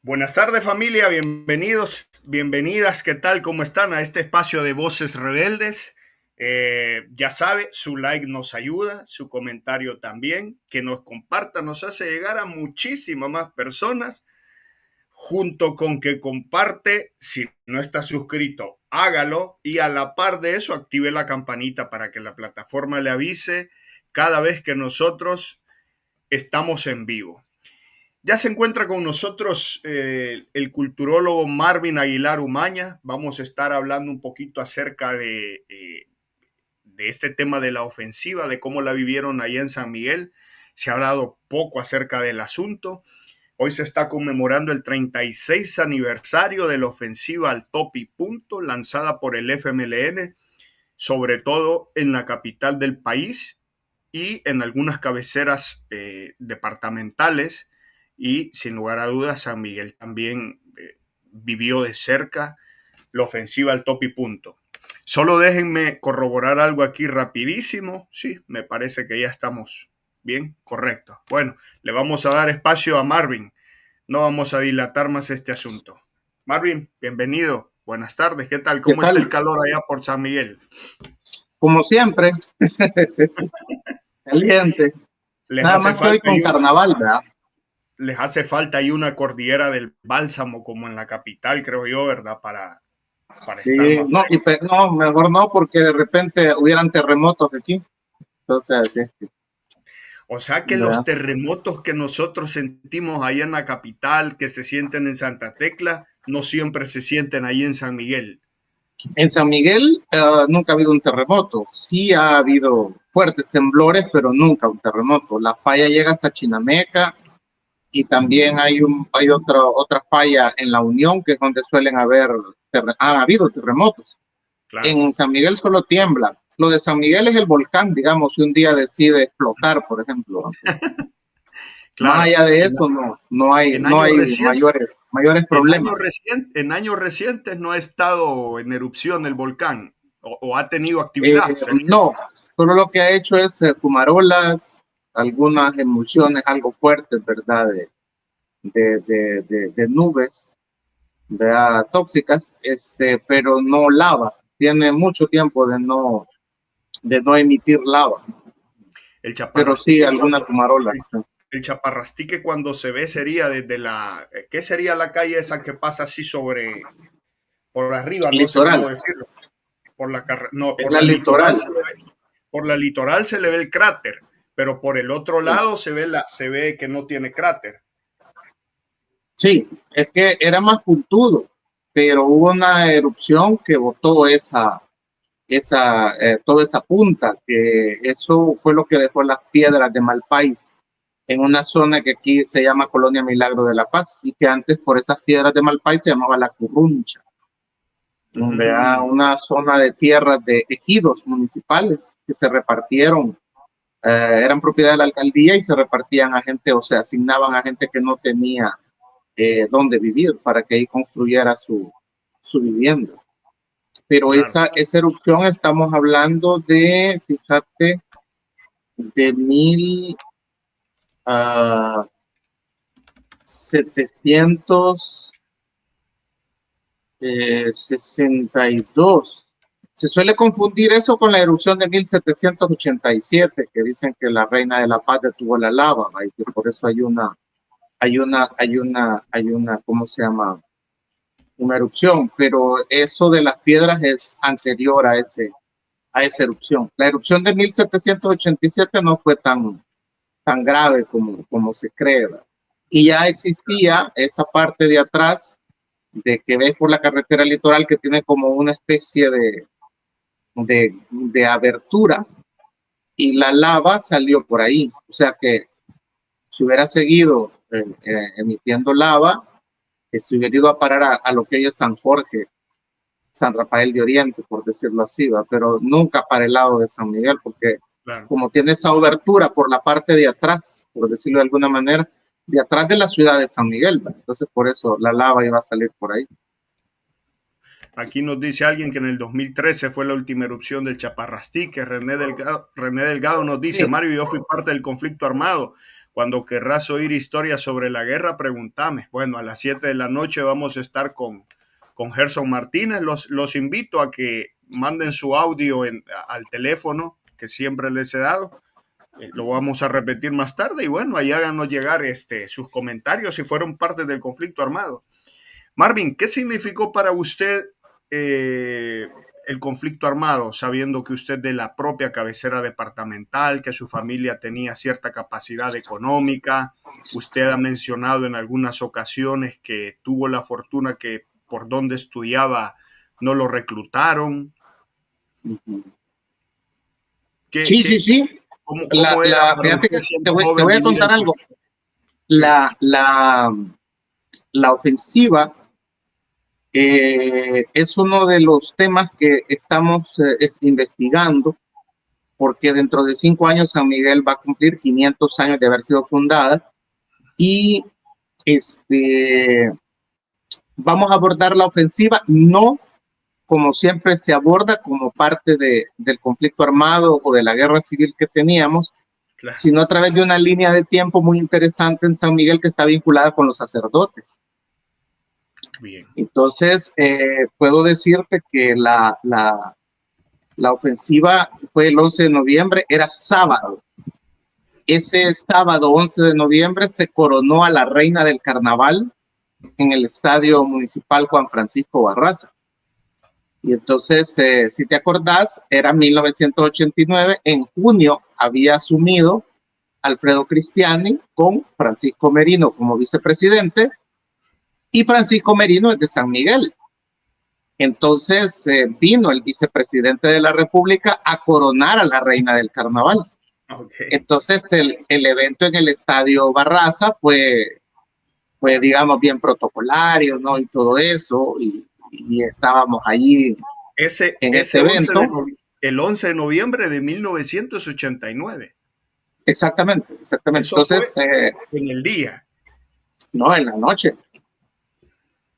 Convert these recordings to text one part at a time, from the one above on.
Buenas tardes familia, bienvenidos, bienvenidas, ¿qué tal? ¿Cómo están a este espacio de Voces Rebeldes? Ya sabe, su like nos ayuda, su comentario también, que nos comparta, nos hace llegar a muchísimas más personas, junto con que comparte, si no está suscrito, hágalo y a la par de eso active la campanita para que la plataforma le avise cada vez que nosotros estamos en vivo. Ya se encuentra con nosotros el culturólogo Marvin Aguilar Umaña. Vamos a estar hablando un poquito acerca de este tema de la ofensiva, de cómo la vivieron allá en San Miguel. Se ha hablado poco acerca del asunto. Hoy se está conmemorando el 36 aniversario de la ofensiva al Topi Punto, lanzada por el FMLN, sobre todo en la capital del país y en algunas cabeceras departamentales, y sin lugar a dudas San Miguel también vivió de cerca la ofensiva al Topi Punto. Solo déjenme corroborar algo aquí rapidísimo. Sí, me parece que ya estamos bien, correcto. Bueno, le vamos a dar espacio a Marvin. No vamos a dilatar más este asunto. Marvin, bienvenido. Buenas tardes. ¿Qué tal? ¿Qué ¿Cómo está el tal? calor allá por San Miguel? Como siempre, caliente. Les Nada hace más que hoy falta con ahí carnaval, ¿verdad? les hace falta ahí una cordillera del Bálsamo como en la capital, creo yo, ¿verdad? Para estar Sí, más no, fresco. no, mejor no, porque de repente hubieran terremotos aquí. Entonces, sí, O sea que los ¿verdad? terremotos que nosotros sentimos ahí en la capital, que se sienten en Santa Tecla, no siempre se sienten ahí en San Miguel. En San Miguel nunca ha habido un terremoto. Sí ha habido fuertes temblores, pero nunca un terremoto. La falla llega hasta Chinameca y también hay otra falla en La Unión, que es donde suelen han habido terremotos. Claro, En San Miguel solo tiembla. Lo de San Miguel es el volcán, digamos, si un día decide explotar, por ejemplo. Más claro. allá de eso, En no años hay recientes, mayores problemas. en años recientes no ha estado en erupción el volcán o ha tenido actividad. Sería. No, solo lo que ha hecho es fumarolas, algunas emulsiones algo fuertes, ¿verdad? De nubes, ¿verdad? Tóxicas, pero no lava. Tiene mucho tiempo de no emitir lava, El pero sí chaparrastique algunas cuando fumarolas. el chaparrastique cuando se ve sería desde la ¿qué sería la calle esa que pasa así sobre por arriba, no sé Litoral, cómo decirlo, por la no, es por la la litoral litoral. se ve, por la litoral se le ve el cráter, pero por el otro lado se ve que no tiene cráter. Sí, es que era más puntudo, pero hubo una erupción que botó toda esa punta, que eso fue lo que dejó las piedras de Malpais en una zona que aquí se llama Colonia Milagro de la Paz y que antes por esas piedras de Malpais se llamaba La Curruncha, donde era Mm, una zona de tierras de ejidos municipales que se repartieron, eran propiedad de la alcaldía y se repartían a gente o se asignaban a gente que no tenía dónde vivir para que ahí construyera su vivienda. Pero claro. esa erupción estamos hablando de, fíjate, de 1762. Se suele confundir eso con la erupción de 1787, que dicen que la reina de la paz detuvo la lava, y que por eso hay una, ¿cómo se llama? Una erupción, pero eso de las piedras es anterior a esa erupción. La erupción de 1787 no fue tan grave como se cree, ¿verdad? Y ya existía esa parte de atrás de que ves por la carretera litoral que tiene como una especie de abertura y la lava salió por ahí. O sea que si hubiera seguido emitiendo lava, se hubiera ido a parar a lo que hoy es San Jorge, San Rafael de Oriente, por decirlo así, ¿va? Pero nunca para el lado de San Miguel, porque Claro. como tiene esa obertura por la parte de atrás, por decirlo de alguna manera, de atrás de la ciudad de San Miguel, ¿va? Entonces por eso la lava iba a salir por ahí. Aquí nos dice alguien que en el 2013 fue la última erupción del Chaparrastique. René Delgado nos dice, Sí, Mario, yo fui parte del conflicto armado Cuando querrás oír historias sobre la guerra, pregúntame. Bueno, a las 7 de la noche vamos a estar con Gerson Martínez. Los invito a que manden su audio al teléfono que siempre les he dado. Lo vamos a repetir más tarde y bueno, ahí háganos llegar sus comentarios si fueron parte del conflicto armado. Marvin, ¿qué significó para usted el conflicto armado, sabiendo que usted de la propia cabecera departamental, que su familia tenía cierta capacidad económica? Usted ha mencionado en algunas ocasiones que tuvo la fortuna que por donde estudiaba no lo reclutaron. Sí. ¿Cómo era para usted siendo joven? Te voy a contar algo. La ofensiva es uno de los temas que estamos investigando, porque dentro de 5 años San Miguel va a cumplir 500 años de haber sido fundada y vamos a abordar la ofensiva no como siempre se aborda como parte del conflicto armado o de la guerra civil que teníamos, claro, sino a través de una línea de tiempo muy interesante en San Miguel que está vinculada con los sacerdotes. Bien. Entonces, puedo decirte que la ofensiva fue el 11 de noviembre, era sábado. Ese sábado 11 de noviembre se coronó a la reina del carnaval en el estadio municipal Juan Francisco Barraza. Y entonces, si te acordás, era 1989, en junio había asumido Alfredo Cristiani con Francisco Merino como vicepresidente, y Francisco Merino es de San Miguel. Entonces vino el vicepresidente de la República a coronar a la reina del carnaval. Okay. Entonces el evento en el estadio Barraza fue digamos, bien protocolario, ¿no? Y todo eso, y estábamos allí en ese evento. El 11 de noviembre de 1989. Exactamente. Eso entonces, fue en el día. No, en la noche.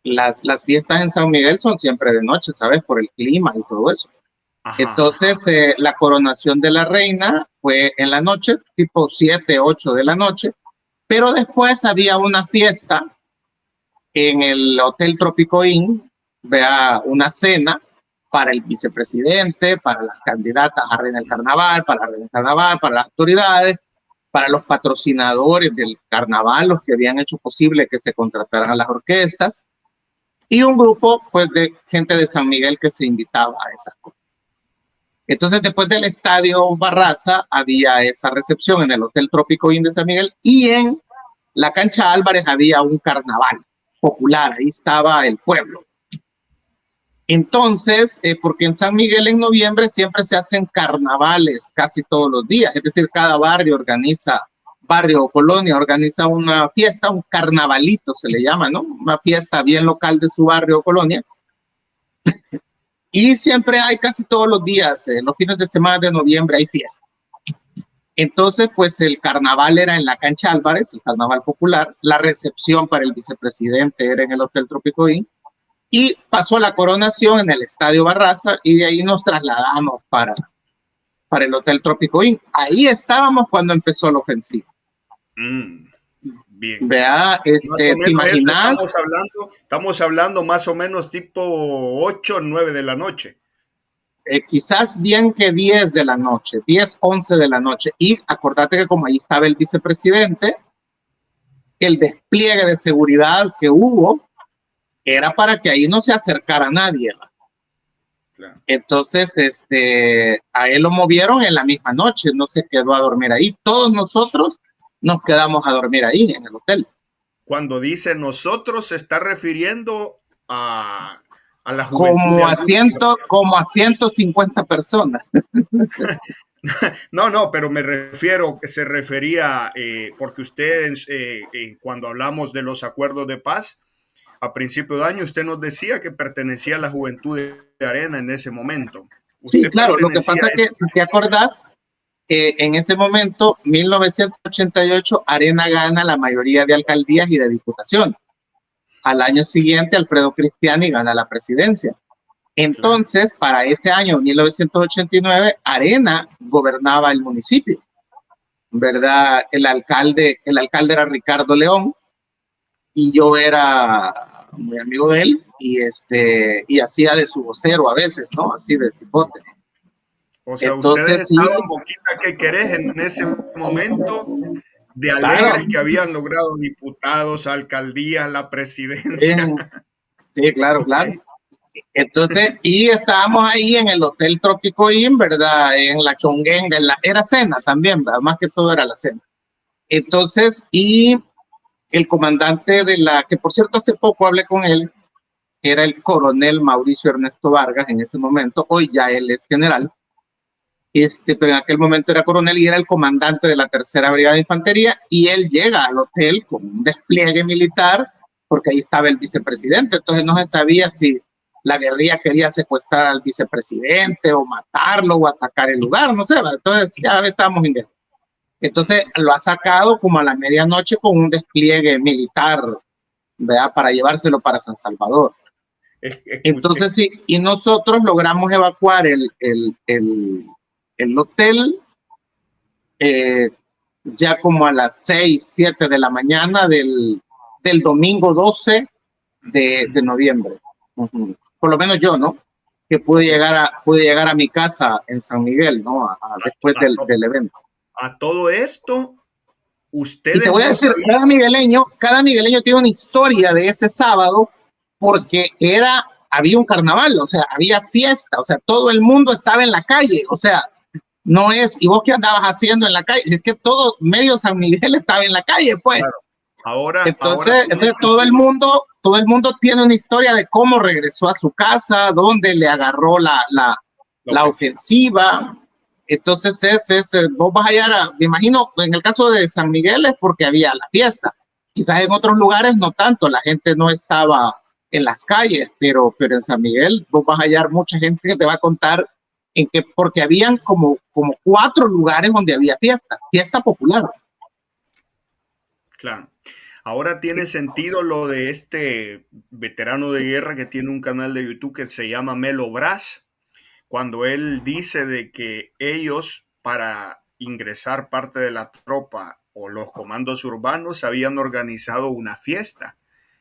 Las fiestas en San Miguel son siempre de noche, ¿sabes? Por el clima y todo eso. Ajá. Entonces, la coronación de la reina fue en la noche, tipo 7, 8 de la noche, pero después había una fiesta en el Hotel Trópico Inn, vea, una cena para el vicepresidente, para las candidatas a reina del carnaval, para las autoridades, para los patrocinadores del carnaval, los que habían hecho posible que se contrataran a las orquestas, y un grupo pues de gente de San Miguel que se invitaba a esas cosas. Entonces, después del estadio Barraza había esa recepción en el Hotel Trópico Inn de San Miguel, y en la cancha Álvarez había un carnaval popular, ahí estaba el pueblo. Entonces, porque en San Miguel en noviembre siempre se hacen carnavales casi todos los días, es decir, cada barrio o colonia organiza una fiesta, un carnavalito se le llama, ¿no? Una fiesta bien local de su barrio o colonia. Y siempre hay casi todos los días, los fines de semana de noviembre hay fiesta. Entonces, pues el carnaval era en la cancha Álvarez, el carnaval popular, la recepción para el vicepresidente era en el Hotel Trópico Inn, y pasó la coronación en el Estadio Barraza, y de ahí nos trasladamos para el Hotel Trópico Inn. Ahí estábamos cuando empezó la ofensiva. Bien. Vea, ¿te imaginas? Estamos hablando más o menos tipo 8 o 9 de la noche. Quizás bien que 10 de la noche, 10, 11 de la noche. Y acordate que como ahí estaba el vicepresidente, el despliegue de seguridad que hubo era para que ahí no se acercara nadie. Claro. Entonces, a él lo movieron en la misma noche, no se quedó a dormir ahí. Todos nosotros nos quedamos a dormir ahí en el hotel. Cuando dice nosotros, se está refiriendo a la juventud. Como a 150 personas. No, pero me refiero que se refería, porque usted, cuando hablamos de los acuerdos de paz, a principio de año, usted nos decía que pertenecía a la Juventud de Arena en ese momento. Sí, claro, lo que pasa es que, si te acordás, en ese momento, 1988, Arena gana la mayoría de alcaldías y de diputaciones. Al año siguiente, Alfredo Cristiani gana la presidencia. Entonces, para ese año, 1989, Arena gobernaba el municipio. ¿verdad? El alcalde era Ricardo León y yo era muy amigo de él y hacía de su vocero a veces, ¿no? Así de cipote. O sea, ustedes Entonces, sí, estaban boquita que querés en ese momento de claro, alegres que habían logrado diputados, alcaldías, la presidencia. en- sí, claro, Ok, claro. Entonces, y estábamos ahí en el Hotel Trópico Inn, ¿verdad? En la Chonguenga, era cena también, ¿verdad? Más que todo era la cena. Entonces, y el comandante que por cierto hace poco hablé con él, era el coronel Mauricio Ernesto Vargas en ese momento, hoy ya él es general, pero en aquel momento era coronel y era el comandante de la tercera brigada de infantería, y él llega al hotel con un despliegue militar, porque ahí estaba el vicepresidente, entonces no se sabía si la guerrilla quería secuestrar al vicepresidente o matarlo o atacar el lugar, no sé, entonces ya estábamos en guerra. Entonces lo ha sacado como a la medianoche con un despliegue militar, ¿verdad? Para llevárselo para San Salvador. Entonces, sí, y nosotros logramos evacuar el hotel ya como a las 6, 7 de la mañana del domingo 12 de noviembre. Por lo menos yo, ¿no? Que pude llegar a mi casa en San Miguel, ¿no? Después del evento. A todo esto, Y te ustedes voy a no decir, sabían. cada migueleño tiene una historia de ese sábado porque había un carnaval, o sea, había fiesta, o sea, todo el mundo estaba en la calle, o sea, no es, ¿y vos qué andabas haciendo en la calle? Es que todo medio San Miguel estaba en la calle, pues. Claro. Ahora Entonces todo el mundo tiene una historia de cómo regresó a su casa, dónde le agarró la ofensiva. Entonces vos vas a hallar, me imagino, en el caso de San Miguel es porque había la fiesta. Quizás en otros lugares no tanto, la gente no estaba en las calles, pero en San Miguel vos vas a hallar mucha gente que te va a contar porque habían como 4 lugares donde había fiesta popular. Claro. Ahora tiene sentido lo de este veterano de guerra que tiene un canal de YouTube que se llama Melo Brás, cuando él dice de que ellos para ingresar parte de la tropa o los comandos urbanos habían organizado una fiesta.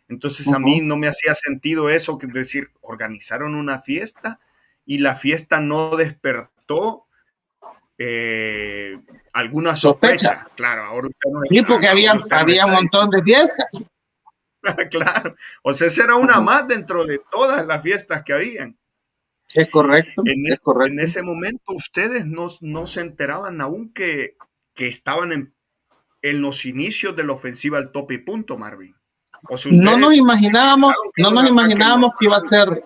Entonces a mí no me hacía sentido eso, que es decir, organizaron una fiesta y la fiesta no despertó alguna sospecha. Claro, ahora usted no Sí, porque había un está montón de fiestas. claro, o sea, esa era una más dentro de todas las fiestas que habían. Es correcto, es En correcto. ese momento ustedes no se enteraban aún que estaban en los inicios de la ofensiva al tope y punto, Marvin. O sea, No nos ustedes imaginábamos, pensaron que no era un nos ataque imaginábamos que iba a normal. ser,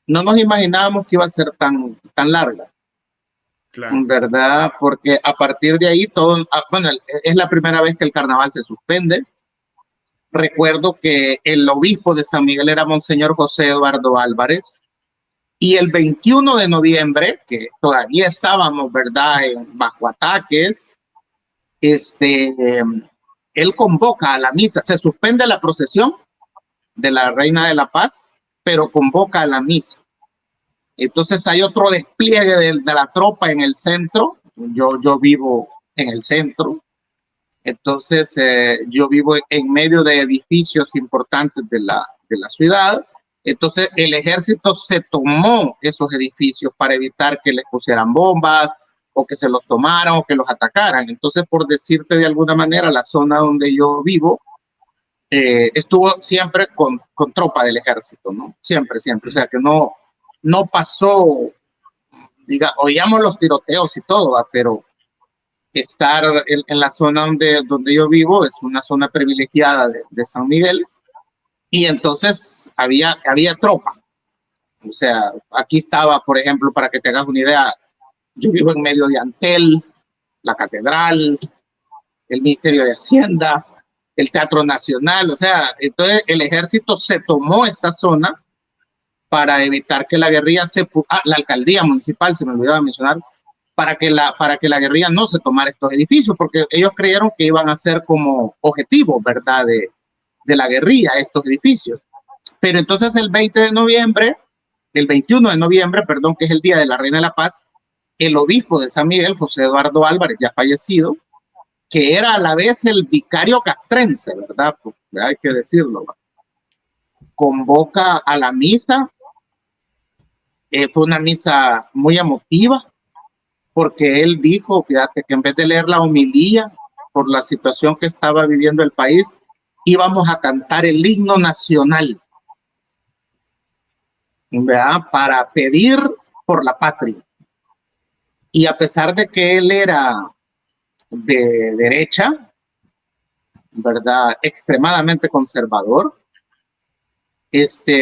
no nos imaginábamos que iba a ser tan larga, Claro. ¿verdad? Porque a partir de ahí bueno, es la primera vez que el carnaval se suspende. Recuerdo que el obispo de San Miguel era Monseñor José Eduardo Álvarez, y el 21 de noviembre, que todavía estábamos, ¿verdad?, bajo ataques, él convoca a la misa, se suspende la procesión de la Reina de la Paz, pero convoca a la misa. Entonces hay otro despliegue de la tropa en el centro. Yo vivo en el centro, entonces yo vivo en medio de edificios importantes de la ciudad. Entonces el ejército se tomó esos edificios para evitar que les pusieran bombas o que se los tomaran o que los atacaran. Entonces, por decirte de alguna manera, la zona donde yo vivo estuvo siempre con tropa del ejército, ¿no? Siempre, siempre. O sea que no pasó, oíamos los tiroteos y todo, ¿va? Pero estar en la zona donde yo vivo es una zona privilegiada de San Miguel, y entonces había tropa. O sea, aquí estaba, por ejemplo, para que te hagas una idea, yo vivo en medio de Antel, la catedral, el Ministerio de Hacienda, el Teatro Nacional. O sea, entonces el ejército se tomó esta zona para evitar que la guerrilla la alcaldía municipal, se me olvidaba mencionar, para que la guerrilla no se tomara estos edificios, porque ellos creyeron que iban a ser como objetivo, ¿verdad?, de la guerrilla estos edificios. Pero entonces el 21 de noviembre, perdón, que es el Día de la Reina de la Paz, el obispo de San Miguel, José Eduardo Álvarez, ya fallecido, que era a la vez el vicario castrense, ¿verdad? Porque hay que decirlo, ¿va? Convoca a la misa. Fue una misa muy emotiva, porque él dijo, fíjate, que en vez de leer la homilía por la situación que estaba viviendo el país, íbamos a cantar el himno nacional, ¿verdad? Para pedir por la patria. Y a pesar de que él era de derecha, ¿verdad? Extremadamente conservador,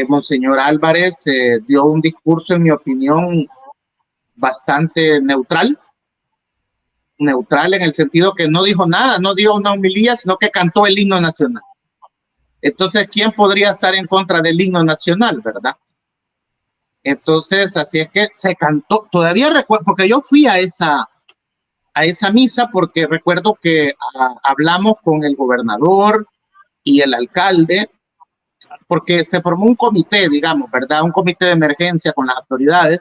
Monseñor Álvarez dio un discurso, en mi opinión, bastante neutral en el sentido que no dijo nada, no dio una homilía, sino que cantó el himno nacional. Entonces, ¿quién podría estar en contra del himno nacional, verdad? Entonces, así es que se cantó. Todavía recuerdo, porque yo fui a esa misa, porque recuerdo que hablamos con el gobernador y el alcalde, porque se formó un comité, digamos, ¿verdad? Un comité de emergencia con las autoridades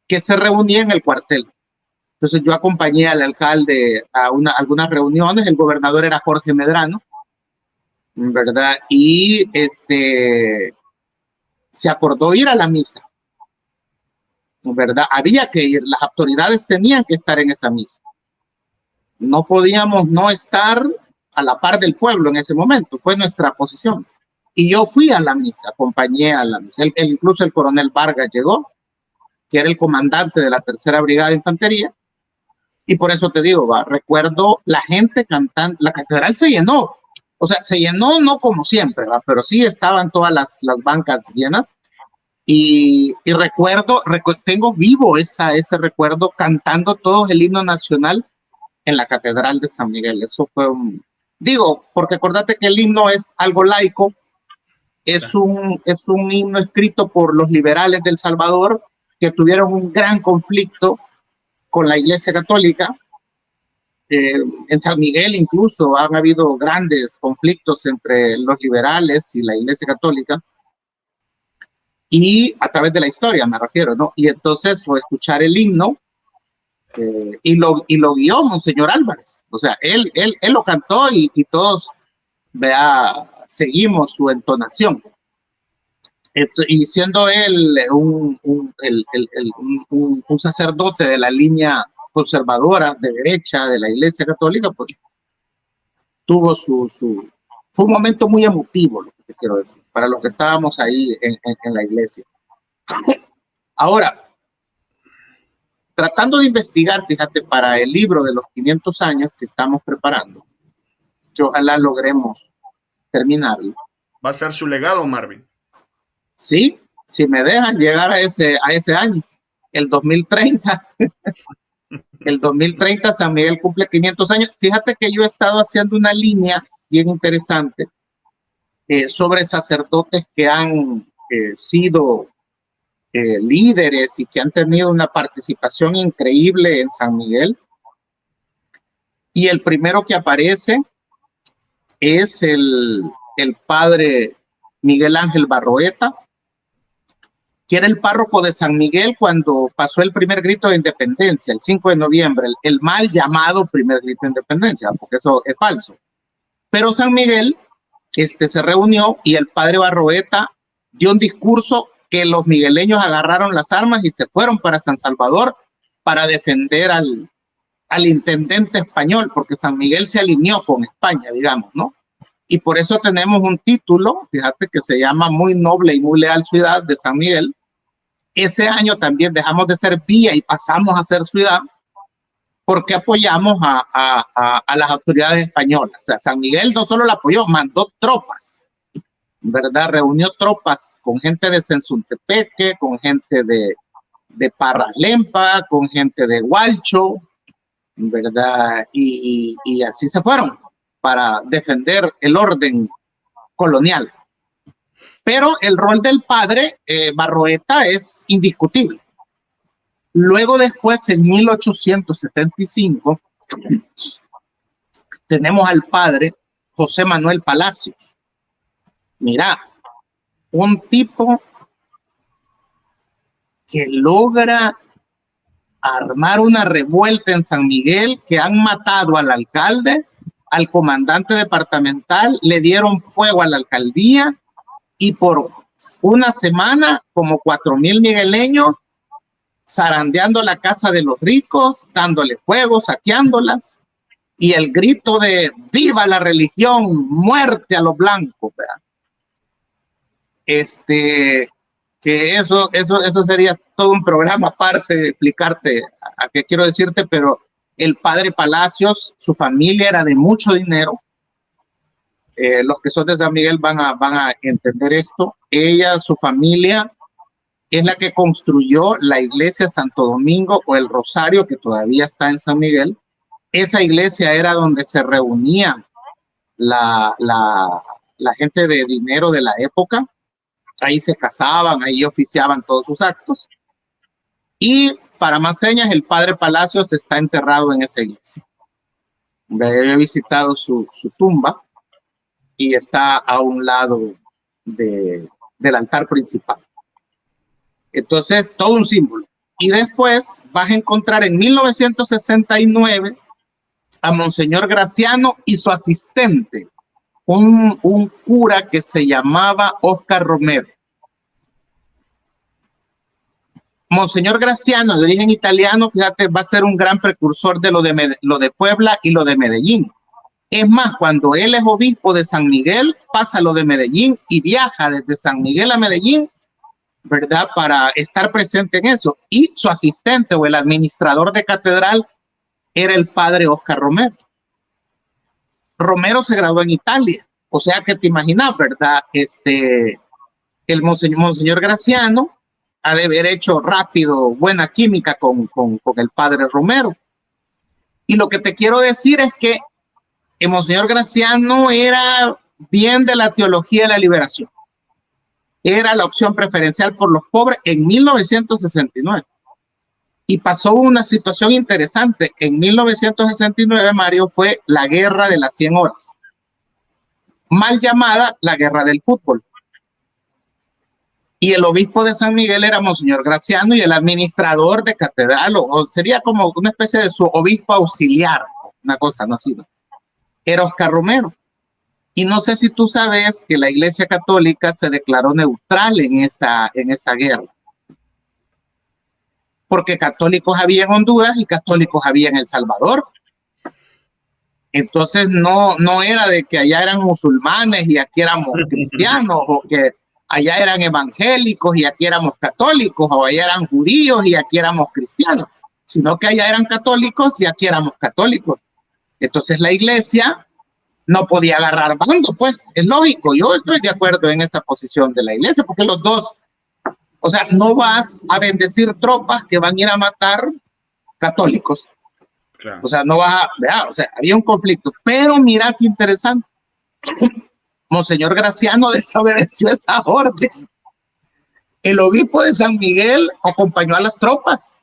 que se reunía en el cuartel. Entonces yo acompañé al alcalde a algunas reuniones. El gobernador era Jorge Medrano, ¿verdad? Y se acordó ir a la misa, ¿verdad? Había que ir, las autoridades tenían que estar en esa misa. No podíamos no estar a la par del pueblo en ese momento, fue nuestra posición. Y yo fui a la misa, acompañé a la misa. Incluso el coronel Vargas llegó, que era el comandante de la Tercera Brigada de Infantería. Y por eso te digo, recuerdo la gente cantando, la catedral se llenó. O sea, se llenó no como siempre, pero sí estaban todas las bancas llenas. Y recuerdo, tengo vivo ese recuerdo, cantando todos el himno nacional en la Catedral de San Miguel. Eso fue digo, porque acordate que el himno es algo laico, es un himno escrito por los liberales del Salvador, que tuvieron un gran conflicto con la Iglesia Católica. En San Miguel incluso han habido grandes conflictos entre los liberales y la Iglesia Católica, y a través de la historia me refiero, ¿no? Y entonces fue escuchar el himno, y lo guió Monseñor Álvarez. O sea, él lo cantó, y todos, seguimos su entonación. Y siendo él un sacerdote de la línea conservadora de derecha de la Iglesia Católica, pues tuvo fue un momento muy emotivo, lo que te quiero decir, para los que estábamos ahí en la iglesia. Ahora, tratando de investigar, fíjate, para el libro de los 500 años que estamos preparando, que ojalá logremos terminarlo. ¿Va a ser su legado, Marvin? Sí, si me dejan llegar a ese año, el 2030. El 2030 San Miguel cumple 500 años. Fíjate que yo he estado haciendo una línea bien interesante sobre sacerdotes que han sido líderes y que han tenido una participación increíble en San Miguel. Y el primero que aparece es el padre Miguel Ángel Barroeta, que era el párroco de San Miguel cuando pasó el primer grito de independencia, el 5 de noviembre, el mal llamado primer grito de independencia, porque eso es falso. Pero San Miguel se reunió, y el padre Barroeta dio un discurso que los migueleños agarraron las armas y se fueron para San Salvador para defender al intendente español, porque San Miguel se alineó con España, digamos, ¿no? Y por eso tenemos un título, fíjate, que se llama Muy Noble y Muy Leal Ciudad de San Miguel. Ese año también dejamos de ser villa y pasamos a ser ciudad, porque apoyamos a las autoridades españolas. O sea, San Miguel no solo la apoyó, mandó tropas, ¿verdad? Reunió tropas con gente de Sensuntepeque, con gente de Parralempa, con gente de Hualcho, ¿verdad? Y así se fueron para defender el orden colonial. Pero el rol del padre Barroeta es indiscutible. Luego después, en 1875, tenemos al padre José Manuel Palacios. Mira, un tipo que logra armar una revuelta en San Miguel, que han matado al alcalde, al comandante departamental, le dieron fuego a la alcaldía y por una semana como 4,000 migueleños zarandeando la casa de los ricos, dándole fuego, saqueándolas, y el grito de viva la religión, muerte a los blancos, ¿verdad? Que eso sería todo un programa aparte de explicarte a qué quiero decirte, pero el padre Palacios, su familia era de mucho dinero. Los que son de San Miguel van a entender esto. Ella, su familia, es la que construyó la iglesia Santo Domingo o el Rosario, que todavía está en San Miguel. Esa iglesia era donde se reunía la gente de dinero de la época. Ahí se casaban, ahí oficiaban todos sus actos. Y para más señas, el padre Palacios está enterrado en esa iglesia. Yo he visitado su tumba y está a un lado del altar principal. Entonces, todo un símbolo. Y después vas a encontrar en 1969 a Monseñor Graciano y su asistente, un cura que se llamaba Oscar Romero. Monseñor Graciano, de origen italiano, fíjate, va a ser un gran precursor de lo de Puebla y lo de Medellín. Es más, cuando él es obispo de San Miguel, pasa lo de Medellín y viaja desde San Miguel a Medellín, ¿verdad? Para estar presente en eso. Y su asistente o el administrador de catedral era el padre Oscar Romero. Romero se graduó en Italia, o sea que te imaginas, ¿verdad? El Monseñor Graciano ha de haber hecho rápido buena química con el padre Romero. Y lo que te quiero decir es que el Monseñor Graciano era bien de la teología de la liberación. Era la opción preferencial por los pobres en 1969. Y pasó una situación interesante. En 1969, Mario, fue la guerra de las 100 horas. Mal llamada la guerra del fútbol. Y el obispo de San Miguel era Monseñor Graciano y el administrador de catedral, o sería como una especie de su obispo auxiliar, una cosa no así, ¿no? Era Oscar Romero. Y no sé si tú sabes que la Iglesia Católica se declaró neutral en esa guerra. Porque católicos había en Honduras y católicos había en El Salvador. Entonces no era de que allá eran musulmanes y aquí éramos cristianos, o que allá eran evangélicos y aquí éramos católicos, o allá eran judíos y aquí éramos cristianos, sino que allá eran católicos y aquí éramos católicos. Entonces la iglesia no podía agarrar bando, pues, es lógico. Yo estoy de acuerdo en esa posición de la iglesia, porque los dos, o sea, no vas a bendecir tropas que van a ir a matar católicos. Claro. O sea, no vas a, o sea, había un conflicto, pero mira qué interesante. Monseñor Graciano desobedeció esa orden. El obispo de San Miguel acompañó a las tropas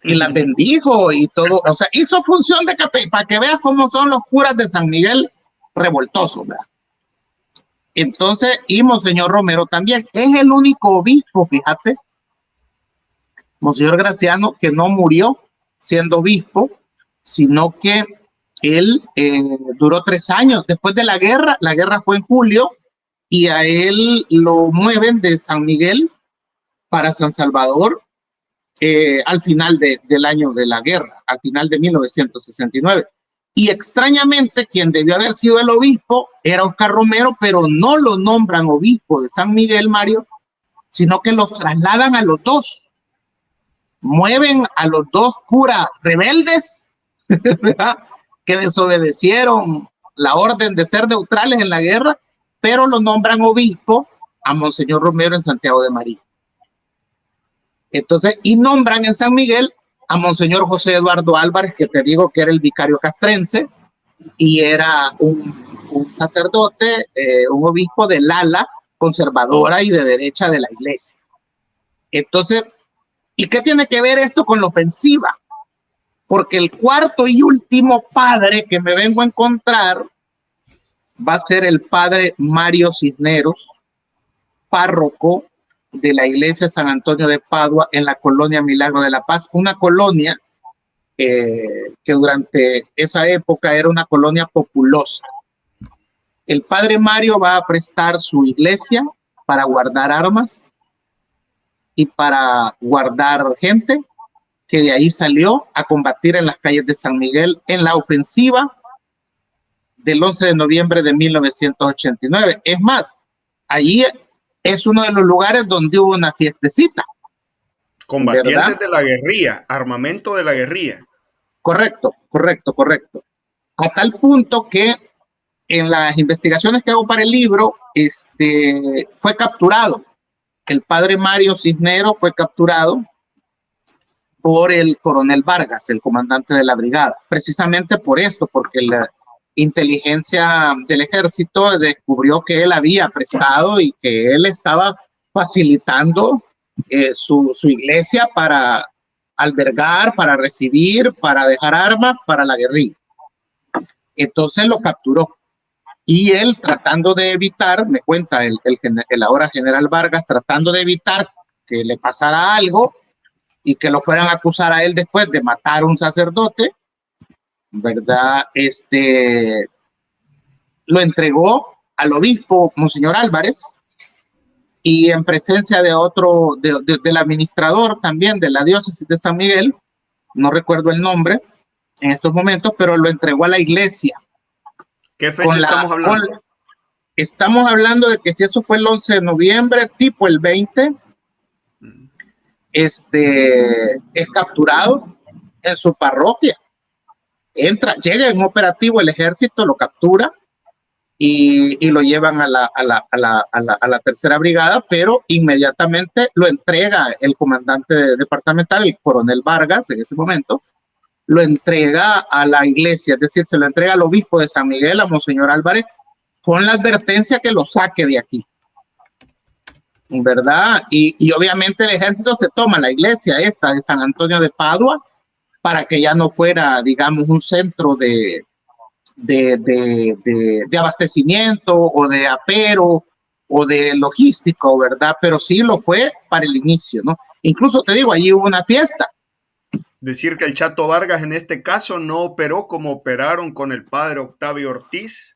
y las bendijo y todo, o sea, hizo función de para que veas cómo son los curas de San Miguel revoltosos, ¿verdad? Entonces, y Monseñor Romero también, es el único obispo, fíjate, Monseñor Graciano, que no murió siendo obispo, sino que él duró 3 años. Después de la guerra fue en julio, y a él lo mueven de San Miguel para San Salvador al final del año de la guerra, al final de 1969. Y extrañamente, quien debió haber sido el obispo era Oscar Romero, pero no lo nombran obispo de San Miguel, Mario, sino que los trasladan a los dos. Mueven a los dos curas rebeldes, ¿verdad?, que desobedecieron la orden de ser neutrales en la guerra, pero lo nombran obispo a Monseñor Romero en Santiago de María. Entonces, y nombran en San Miguel a Monseñor José Eduardo Álvarez, que te digo que era el vicario castrense y era un sacerdote, un obispo del ala conservadora y de derecha de la iglesia. Entonces, ¿y qué tiene que ver esto con la ofensiva? Porque el cuarto y último padre que me vengo a encontrar va a ser el padre Mario Cisneros, párroco de la iglesia San Antonio de Padua en la colonia Milagro de la Paz, una colonia que durante esa época era una colonia populosa. El padre Mario va a prestar su iglesia para guardar armas y para guardar gente, que de ahí salió a combatir en las calles de San Miguel en la ofensiva del 11 de noviembre de 1989. Es más, allí es uno de los lugares donde hubo una fiestecita. Combatientes, ¿verdad? de la guerrilla, armamento de la guerrilla. Correcto. A tal punto que en las investigaciones que hago para el libro, fue capturado. El padre Mario Cisnero fue capturado por el coronel Vargas, el comandante de la brigada, precisamente por esto, porque la inteligencia del ejército descubrió que él había prestado y que él estaba facilitando su iglesia para albergar, para recibir, para dejar armas para la guerrilla. Entonces lo capturó. Y él, tratando de evitar, me cuenta el ahora general Vargas, tratando de evitar que le pasara algo y que lo fueran a acusar a él después de matar a un sacerdote, ¿verdad? Lo entregó al obispo Monseñor Álvarez, y en presencia de otro, del administrador también de la diócesis de San Miguel, no recuerdo el nombre en estos momentos, pero lo entregó a la iglesia. ¿Qué fecha estamos hablando? Estamos hablando de que si eso fue el 11 de noviembre, tipo el 20, es capturado en su parroquia. Llega en operativo el ejército, lo captura y lo llevan a la tercera brigada, pero inmediatamente lo entrega el comandante departamental, el coronel Vargas, en ese momento, lo entrega a la iglesia, es decir, se lo entrega al obispo de San Miguel, a Monseñor Álvarez, con la advertencia que lo saque de aquí, ¿verdad? Y obviamente el ejército se toma la iglesia esta de San Antonio de Padua para que ya no fuera, digamos, un centro de abastecimiento o de apero o de logístico, ¿verdad? Pero sí lo fue para el inicio, ¿no? Incluso te digo, allí hubo una fiesta. Decir que el Chato Vargas en este caso no operó como operaron con el padre Octavio Ortiz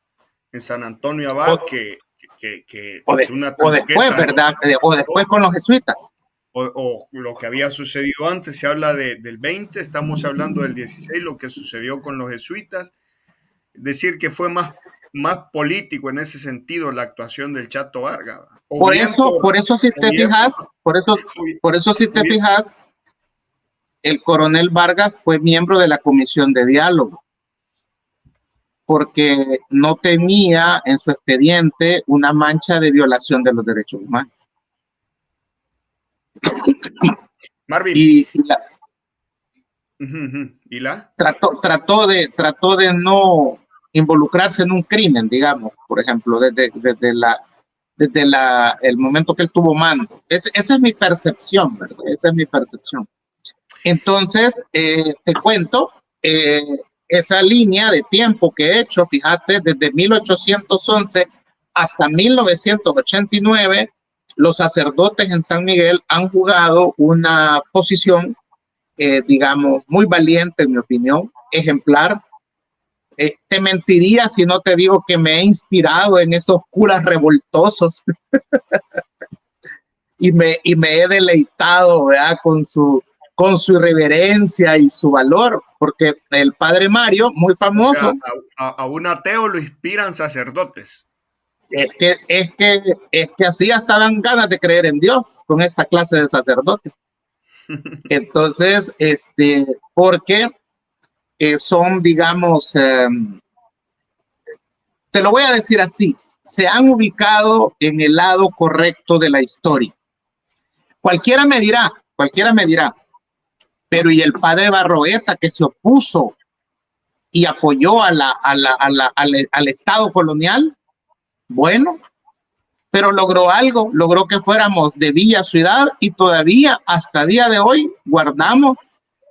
en San Antonio Abad, o después, ¿verdad? O después con los jesuitas. O lo que había sucedido antes, se habla del 20, estamos hablando del 16, lo que sucedió con los jesuitas. Decir que fue más político en ese sentido la actuación del Chato Vargas. Por eso si te fijas, el coronel Vargas fue miembro de la comisión de diálogo, porque no tenía en su expediente una mancha de violación de los derechos humanos. Marvin. ¿Y la? Trató de no involucrarse en un crimen, digamos, por ejemplo, desde el momento que él tuvo mando. Esa es mi percepción, ¿verdad? Esa es mi percepción. Entonces, te cuento, esa línea de tiempo que he hecho, fíjate, desde 1811 hasta 1989, los sacerdotes en San Miguel han jugado una posición, digamos, muy valiente, en mi opinión, ejemplar. Te mentiría si no te digo que me he inspirado en esos curas revoltosos y me he deleitado, ¿verdad? con su irreverencia y su valor, porque el padre Mario, muy famoso. O sea, a un ateo lo inspiran sacerdotes. Es que así hasta dan ganas de creer en Dios con esta clase de sacerdotes. Entonces, porque son, digamos, te lo voy a decir así, se han ubicado en el lado correcto de la historia. Cualquiera me dirá, pero ¿y el padre Barroeta, que se opuso y apoyó al Estado colonial? Bueno, pero logró algo, logró que fuéramos de villa a ciudad, y todavía hasta día de hoy guardamos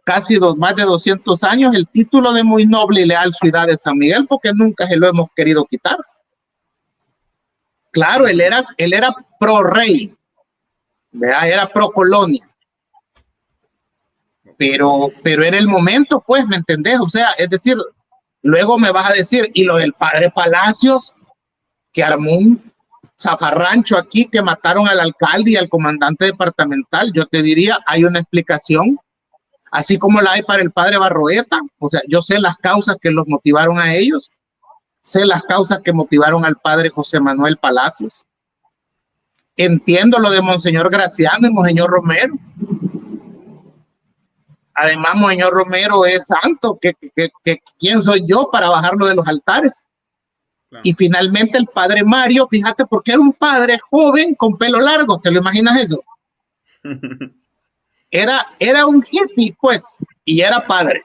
casi más de 200 años el título de muy noble y leal ciudad de San Miguel, porque nunca se lo hemos querido quitar. Claro, él era pro rey, ¿verdad? Era pro colonia, pero era el momento, pues, ¿me entendés? O sea, es decir, luego me vas a decir, y lo del padre Palacios, que armó un zafarrancho aquí, que mataron al alcalde y al comandante departamental, yo te diría, hay una explicación, así como la hay para el padre Barroeta. O sea, yo sé las causas que los motivaron a ellos, sé las causas que motivaron al padre José Manuel Palacios, entiendo lo de Monseñor Graciano y Monseñor Romero. Además, Monseñor Romero es santo, ¿quién soy yo para bajarlo de los altares? Claro. Y finalmente el padre Mario, fíjate, porque era un padre joven con pelo largo, ¿te lo imaginas eso? Era un hippie, pues, y era padre.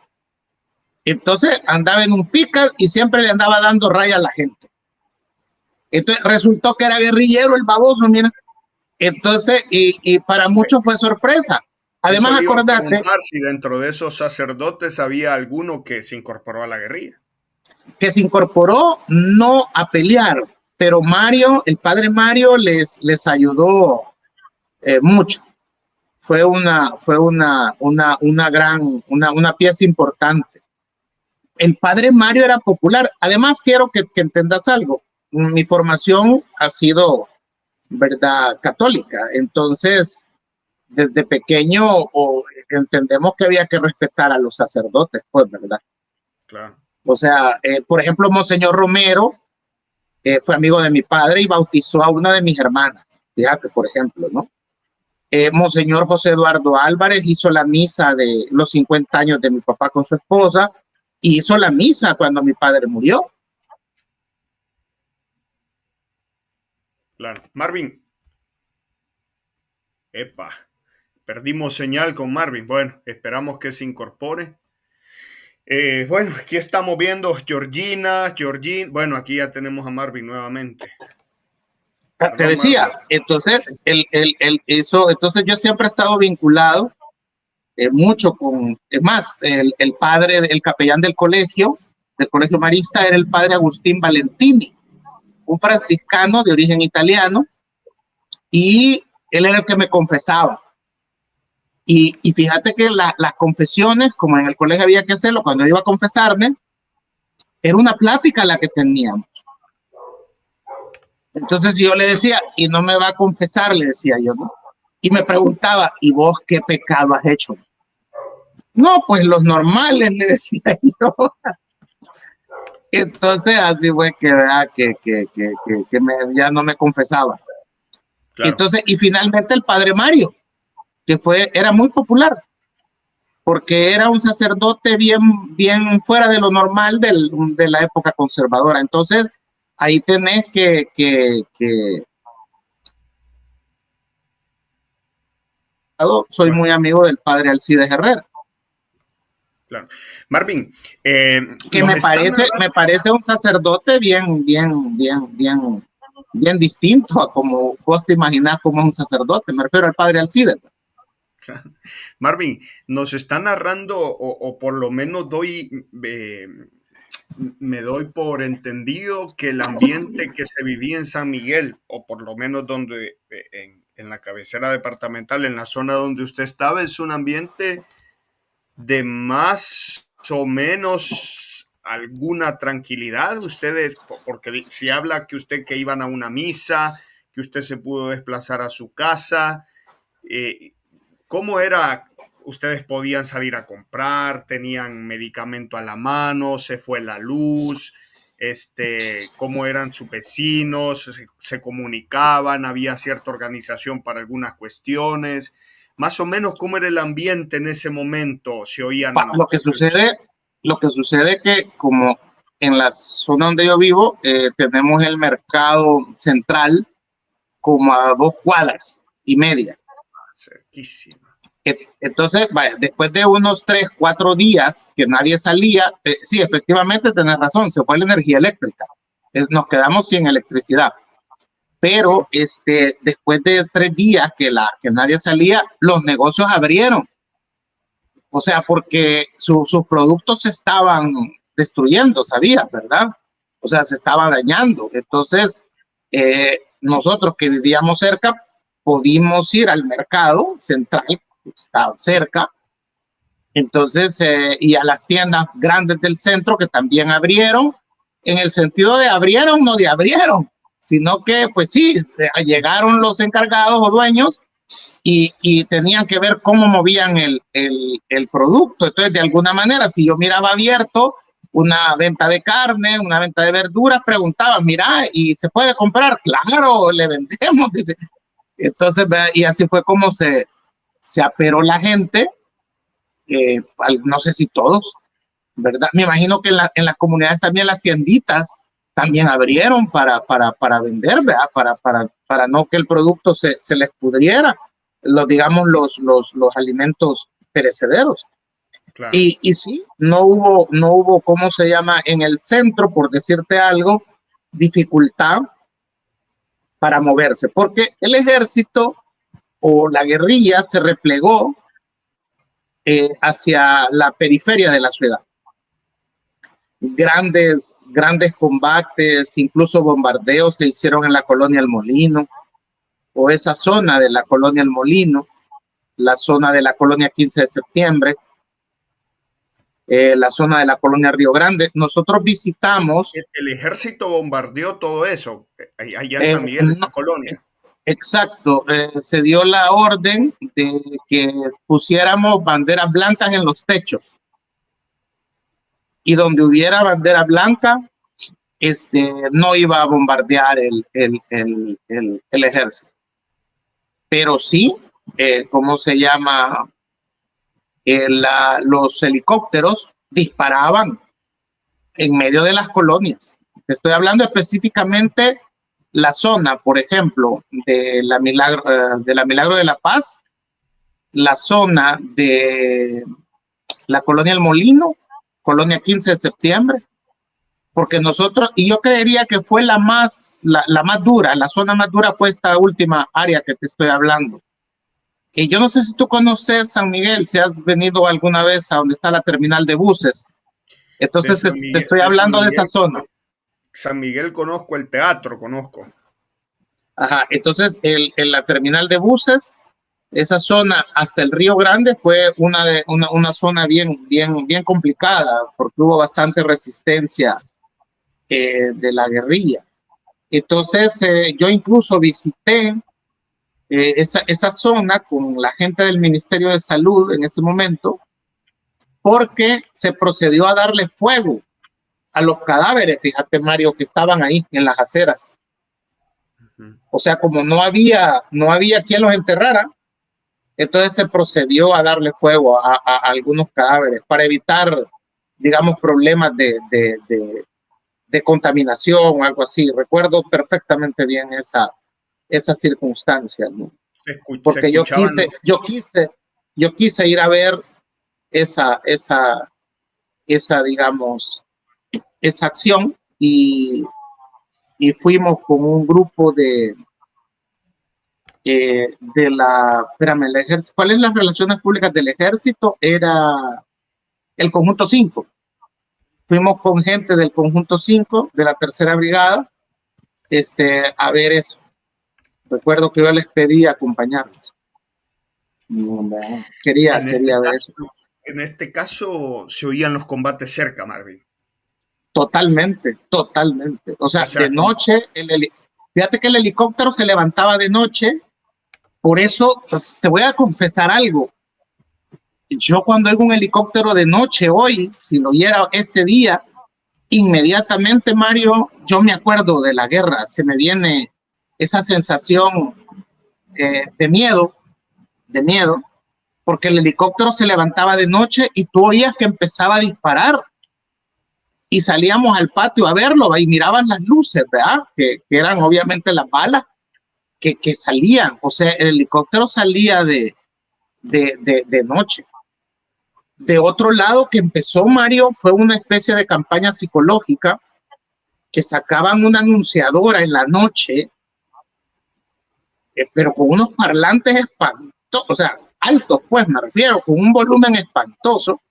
Entonces andaba en un pick-up y siempre le andaba dando raya a la gente. Entonces resultó que era guerrillero el baboso, mira. Entonces, y para muchos fue sorpresa. Además, acordate si dentro de esos sacerdotes había alguno que se incorporó a la guerrilla. Que se incorporó no a pelear, pero Mario, el padre Mario les ayudó mucho. Fue una pieza importante. El padre Mario era popular. Además, quiero que entendas algo. Mi formación ha sido, ¿verdad?, católica. Entonces, desde pequeño entendemos que había que respetar a los sacerdotes, pues, ¿verdad? Claro. O sea, por ejemplo, Monseñor Romero fue amigo de mi padre y bautizó a una de mis hermanas. Fíjate, por ejemplo, ¿no? Monseñor José Eduardo Álvarez hizo la misa de los 50 años de mi papá con su esposa y hizo la misa cuando mi padre murió. Claro. Marvin. Epa. Perdimos señal con Marvin. Bueno, esperamos que se incorpore. Bueno, aquí estamos viendo Georgina. Bueno, aquí ya tenemos a Marvin nuevamente. Perdón, te decía, Marvin. Entonces, entonces yo siempre he estado vinculado mucho con, es más, el padre, el capellán del colegio marista era el padre Agustín Valentini, un franciscano de origen italiano, y él era el que me confesaba. Y fíjate que las confesiones, como en el colegio había que hacerlo, cuando iba a confesarme, era una plática la que teníamos. Entonces yo le decía, y no me va a confesar, le decía yo, ¿no? Y me preguntaba, ¿y vos qué pecado has hecho? No, pues los normales, le decía yo. Entonces así fue que ya no me confesaba. Claro. Entonces, y finalmente el padre Mario, que era muy popular, porque era un sacerdote bien fuera de lo normal de la época conservadora. Entonces, ahí tenés que soy muy amigo del padre Alcides Herrera. Claro. Marvin, que me parece un sacerdote bien distinto a como vos te imaginás como es un sacerdote. Me refiero al padre Alcides. Marvin, nos está narrando, o por lo menos me doy por entendido que el ambiente que se vivía en San Miguel, o por lo menos donde en la cabecera departamental, en la zona donde usted estaba, es un ambiente de más o menos alguna tranquilidad. Ustedes, porque si habla que iban a una misa, que usted se pudo desplazar a su casa, ¿cómo era? ¿Ustedes podían salir a comprar? ¿Tenían medicamento a la mano? ¿Se fue la luz? ¿Cómo eran sus vecinos? ¿Se comunicaban? ¿Había cierta organización para algunas cuestiones? Más o menos, ¿cómo era el ambiente en ese momento? ¿Se oían? Lo que sucede es que como en la zona donde yo vivo, tenemos el mercado central como a 2 cuadras y media. Cerquísima. Entonces, vaya, después de unos 3, 4 días que nadie salía, sí, efectivamente tenés razón, se fue la energía eléctrica. Nos quedamos sin electricidad. Pero después de 3 días que nadie salía, los negocios abrieron. O sea, porque sus productos se estaban destruyendo, ¿sabías, verdad? O sea, se estaban dañando. Entonces, nosotros que vivíamos cerca, pudimos ir al mercado central, que estaba cerca, Entonces, y a las tiendas grandes del centro que también abrieron, en el sentido de abrieron, no de abrieron, sino que pues sí, llegaron los encargados o dueños y tenían que ver cómo movían el producto. Entonces, de alguna manera, si yo miraba abierto una venta de carne, una venta de verduras, preguntaban, mira, ¿y se puede comprar? Claro, le vendemos, dice. Entonces, y así fue como se aperó la gente, no sé si todos, ¿verdad? Me imagino que en las comunidades también las tienditas también abrieron para vender, ¿verdad? Para no que el producto se les pudriera, digamos, los alimentos perecederos. Claro. Y sí, no hubo, ¿cómo se llama? En el centro, por decirte algo, dificultad para moverse, porque el ejército o la guerrilla se replegó hacia la periferia de la ciudad. Grandes combates, incluso bombardeos se hicieron en la colonia El Molino, o esa zona de la colonia El Molino, la zona de la colonia 15 de septiembre, la zona de la colonia Río Grande. Nosotros visitamos... El ejército bombardeó todo eso, allá en San Miguel, en la colonia. Exacto, se dio la orden de que pusiéramos banderas blancas en los techos. Y donde hubiera bandera blanca, no iba a bombardear el ejército. Pero sí, ¿cómo se llama? Los helicópteros disparaban en medio de las colonias. Te estoy hablando específicamente la zona, por ejemplo, de la Milagro de la Paz, la zona de la colonia El Molino, colonia 15 de septiembre, porque nosotros, y yo creería que fue la más dura, la zona más dura fue esta última área que te estoy hablando. Y yo no sé si tú conoces San Miguel, si has venido alguna vez a donde está la terminal de buses. Entonces te estoy hablando de esa zona. San Miguel conozco, el teatro conozco. Ajá, entonces en la terminal de buses, esa zona hasta el Río Grande fue una zona bien complicada, porque hubo bastante resistencia de la guerrilla. Entonces yo incluso visité esa zona con la gente del Ministerio de Salud en ese momento, porque se procedió a darle fuego a los cadáveres, fíjate Mario, que estaban ahí en las aceras. O sea, como no había quien los enterrara, entonces se procedió a darle fuego a algunos cadáveres para evitar, digamos, problemas de contaminación o algo así. Recuerdo perfectamente bien esa circunstancia, ¿no? Porque yo quise ir a ver esa, digamos, esa acción y fuimos con un grupo de espérame, el ejército. ¿Cuáles las relaciones públicas del ejército? Era el conjunto 5. Fuimos con gente del conjunto 5 de la tercera brigada a ver eso. Recuerdo que yo les pedí acompañarnos. Quería ver eso. En este caso se oían los combates cerca, Marvin. Totalmente. O sea, de noche, fíjate que el helicóptero se levantaba de noche. Por eso te voy a confesar algo. Yo cuando oigo un helicóptero de noche hoy, si lo oyera este día, inmediatamente, Mario, yo me acuerdo de la guerra. Se me viene esa sensación de miedo, porque el helicóptero se levantaba de noche y tú oías que empezaba a disparar. Y salíamos al patio a verlo y miraban las luces, ¿verdad? Que eran obviamente las balas que salían. O sea, el helicóptero salía de noche. De otro lado que empezó, Mario, fue una especie de campaña psicológica que sacaban una anunciadora en la noche, pero con unos parlantes espantosos, o sea, altos, pues me refiero, con un volumen espantoso,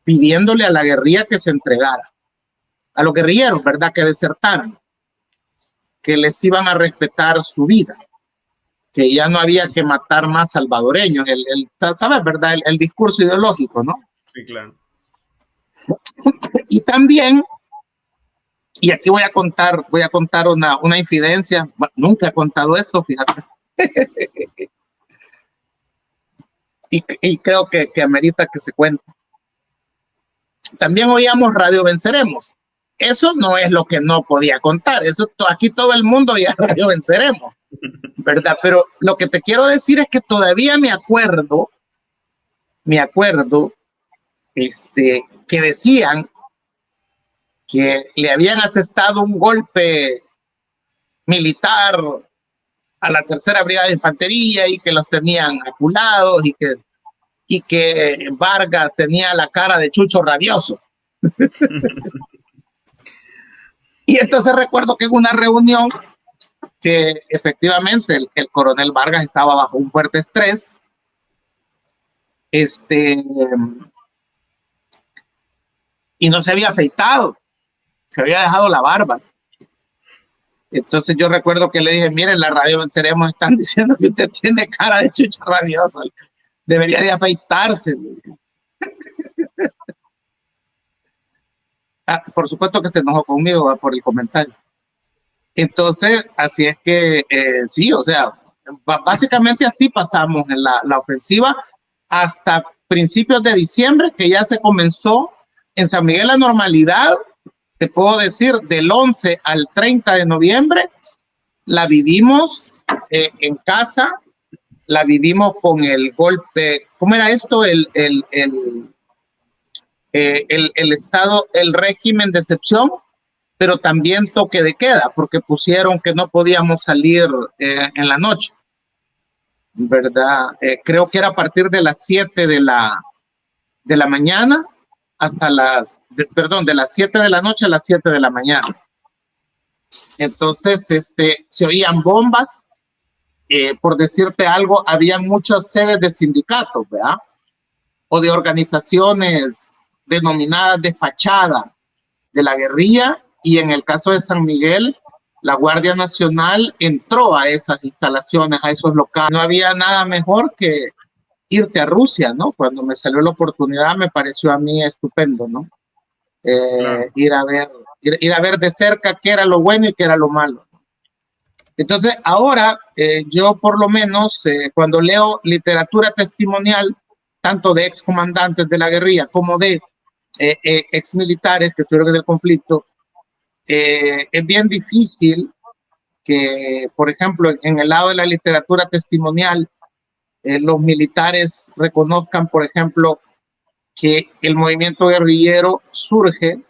pidiéndole a la guerrilla que se entregara, a los guerrilleros, ¿verdad?, que desertaran, que les iban a respetar su vida. que ya no había que matar más salvadoreños, ¿sabes, verdad? El discurso ideológico, ¿no? Sí, claro. Y también, y aquí voy a contar una infidencia, bueno, nunca he contado esto, fíjate, y creo que amerita que se cuente. También oíamos Radio Venceremos. Eso no es lo que no podía contar, eso aquí todo el mundo oía Radio Venceremos, ¿verdad? Pero lo que te quiero decir es que todavía me acuerdo, que decían que le habían asestado un golpe militar a la tercera brigada de infantería y que los tenían apulados y que Vargas tenía la cara de Chucho rabioso. Y entonces recuerdo que en una reunión que efectivamente el coronel Vargas estaba bajo un fuerte estrés, y no se había afeitado, se había dejado la barba. Entonces yo recuerdo que le dije, miren, la Radio Venceremos están diciendo que usted tiene cara de Chucho rabioso, debería de afeitarse. Por supuesto que se enojó conmigo por el comentario. Entonces, así es que sí, o sea, básicamente así pasamos en la ofensiva hasta principios de diciembre, que ya se comenzó en San Miguel la normalidad. Te puedo decir, del 11 al 30 de noviembre, la vivimos en casa, la vivimos con el golpe, ¿cómo era esto? El estado, el régimen de excepción, pero también toque de queda, porque pusieron que no podíamos salir en la noche, ¿verdad? Creo que era a partir de las 7 de la mañana hasta de las 7 de la noche a las 7 de la mañana. Entonces, se oían bombas, por decirte algo, había muchas sedes de sindicatos, ¿verdad? O de organizaciones denominadas de fachada de la guerrilla, y en el caso de San Miguel, la Guardia Nacional entró a esas instalaciones, a esos locales. No había nada mejor que irte a Rusia, ¿no? Cuando me salió la oportunidad, me pareció a mí estupendo, ¿no? Claro. Ir a ver de cerca qué era lo bueno y qué era lo malo. Entonces, ahora yo por lo menos, cuando leo literatura testimonial, tanto de excomandantes de la guerrilla como de exmilitares que estuvieron en el conflicto, es bien difícil que, por ejemplo, en el lado de la literatura testimonial, los militares reconozcan, por ejemplo, que el movimiento guerrillero surge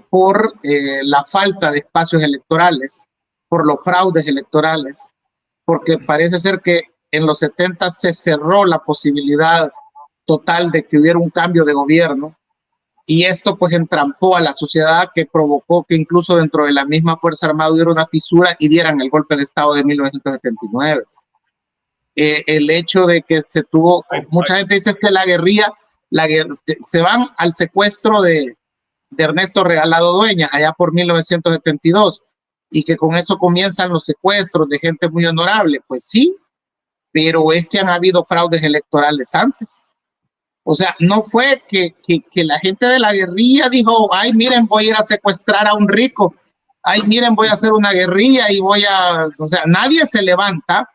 por la falta de espacios electorales, por los fraudes electorales, porque parece ser que en los 70 se cerró la posibilidad total de que hubiera un cambio de gobierno, y esto pues entrampó a la sociedad, que provocó que incluso dentro de la misma Fuerza Armada hubiera una fisura y dieran el golpe de Estado de 1979. El hecho de que se tuvo, mucha gente dice que la guerrilla se van al secuestro de Ernesto Regalado Dueñas allá por 1972, y que con eso comienzan los secuestros de gente muy honorable. Pues sí, pero es que han habido fraudes electorales antes. O sea, no fue que la gente de la guerrilla dijo, ay, miren, voy a ir a secuestrar a un rico, ay, miren, voy a hacer una guerrilla y o sea, nadie se levanta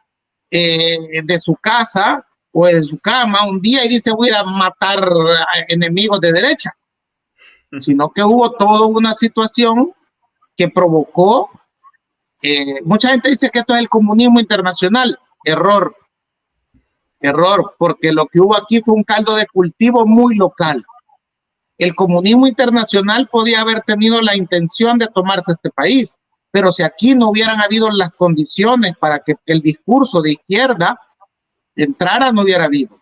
de su casa o de su cama un día y dice, voy a ir a matar a enemigos de derecha, sino que hubo toda una situación que provocó, mucha gente dice que esto es el comunismo internacional. Error, porque lo que hubo aquí fue un caldo de cultivo muy local. El comunismo internacional podía haber tenido la intención de tomarse este país, pero si aquí no hubieran habido las condiciones para que el discurso de izquierda entrara, no hubiera habido.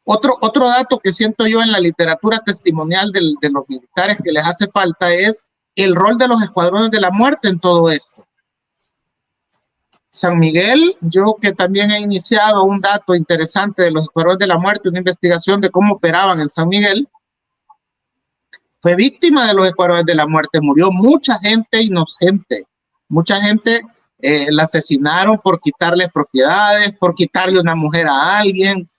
Otro dato que siento yo en la literatura testimonial de los militares que les hace falta es el rol de los escuadrones de la muerte en todo esto. San Miguel, yo que también he iniciado un dato interesante de los escuadrones de la muerte, una investigación de cómo operaban en San Miguel, fue víctima de los escuadrones de la muerte. Murió mucha gente inocente, mucha gente La asesinaron por quitarle propiedades, por quitarle una mujer a alguien,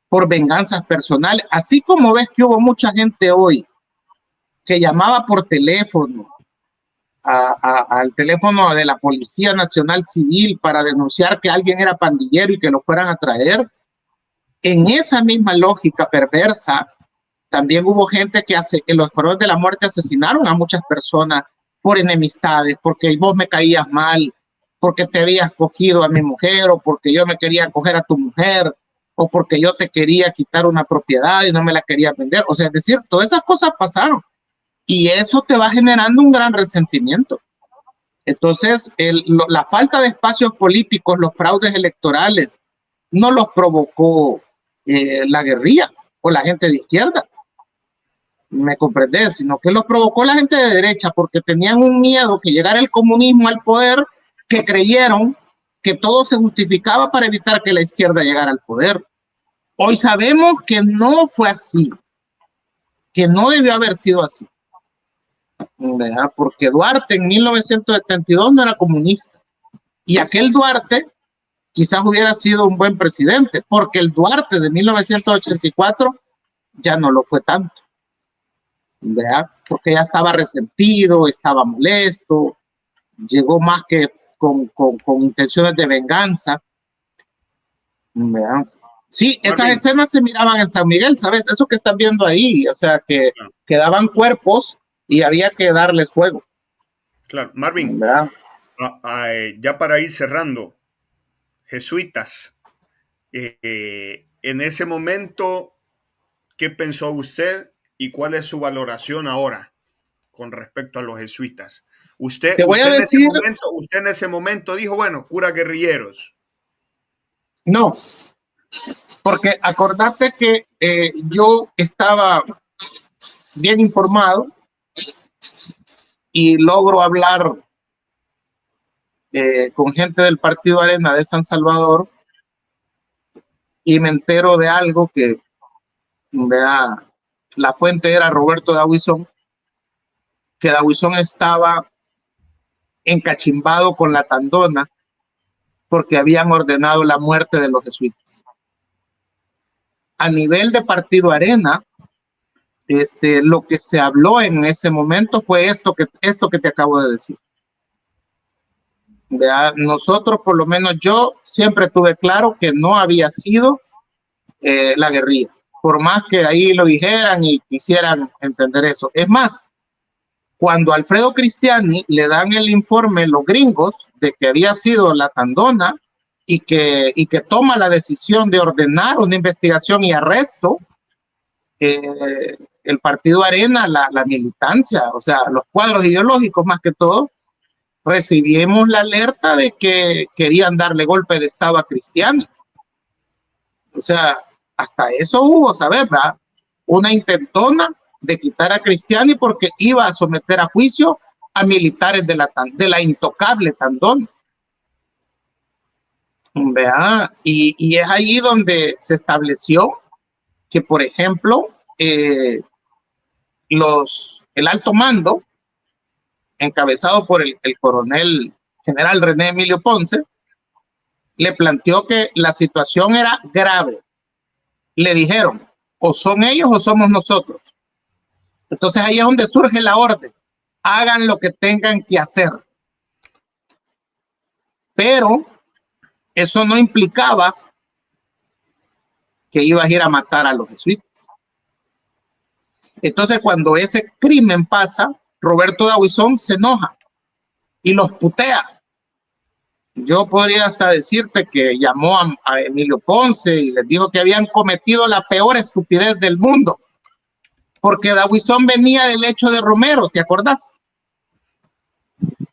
por venganzas personales. Así como ves que hubo mucha gente hoy que llamaba por teléfono al teléfono de la Policía Nacional Civil para denunciar que alguien era pandillero y que lo fueran a traer, en esa misma lógica perversa, también hubo gente que en los Escuadrones de la Muerte asesinaron a muchas personas por enemistades, porque vos me caías mal, porque te habías cogido a mi mujer, o porque yo me quería coger a tu mujer, o porque yo te quería quitar una propiedad y no me la quería vender. O sea, es decir, todas esas cosas pasaron y eso te va generando un gran resentimiento. Entonces, la falta de espacios políticos, los fraudes electorales, no los provocó la guerrilla o la gente de izquierda, ¿me comprendés? Sino que los provocó la gente de derecha porque tenían un miedo que llegara el comunismo al poder, que creyeron que todo se justificaba para evitar que la izquierda llegara al poder. Hoy sabemos que no fue así, que no debió haber sido así, ¿verdad? Porque Duarte en 1972 no era comunista y aquel Duarte quizás hubiera sido un buen presidente, porque el Duarte de 1984 ya no lo fue tanto, ¿verdad? Porque ya estaba resentido, estaba molesto, llegó más que con intenciones de venganza, ¿verdad? Sí, esas escenas se miraban en San Miguel, ¿sabes? Eso que están viendo ahí, o sea, que quedaban cuerpos y había que darles fuego. Claro, Marvin, ya para ir cerrando, jesuitas, en ese momento, ¿qué pensó usted y cuál es su valoración ahora con respecto a los jesuitas? Usted en ese momento dijo, bueno, cura guerrilleros. No, porque acordate que yo estaba bien informado y logro hablar con gente del Partido Arena de San Salvador y me entero de algo que, vea, la fuente era Roberto Dawison, que Dawison estaba encachimbado con la Tandona porque habían ordenado la muerte de los jesuitas. A nivel de Partido Arena, lo que se habló en ese momento fue esto que te acabo de decir. ¿Vea? Nosotros, por lo menos yo, siempre tuve claro que no había sido la guerrilla, por más que ahí lo dijeran y quisieran entender eso. Es más, cuando a Alfredo Cristiani le dan el informe los gringos de que había sido la Tandona y que toma la decisión de ordenar una investigación y arresto, el Partido Arena, la militancia, o sea, los cuadros ideológicos más que todo, recibimos la alerta de que querían darle golpe de estado a Cristiani. O sea, hasta eso hubo, ¿sabes? ¿Verdad? Una intentona de quitar a Cristiani porque iba a someter a juicio a militares de la intocable Tandona. ¿Verdad? Y es ahí donde se estableció que, por ejemplo, el alto mando, encabezado por el coronel general René Emilio Ponce, le planteó que la situación era grave. Le dijeron, o son ellos o somos nosotros. Entonces ahí es donde surge la orden. Hagan lo que tengan que hacer. Pero eso no implicaba que ibas a ir a matar a los jesuitas. Entonces cuando ese crimen pasa, Roberto Dawison se enoja y los putea. Yo podría hasta decirte que llamó a Emilio Ponce y les dijo que habían cometido la peor estupidez del mundo, porque Dawison venía del hecho de Romero, ¿te acordás?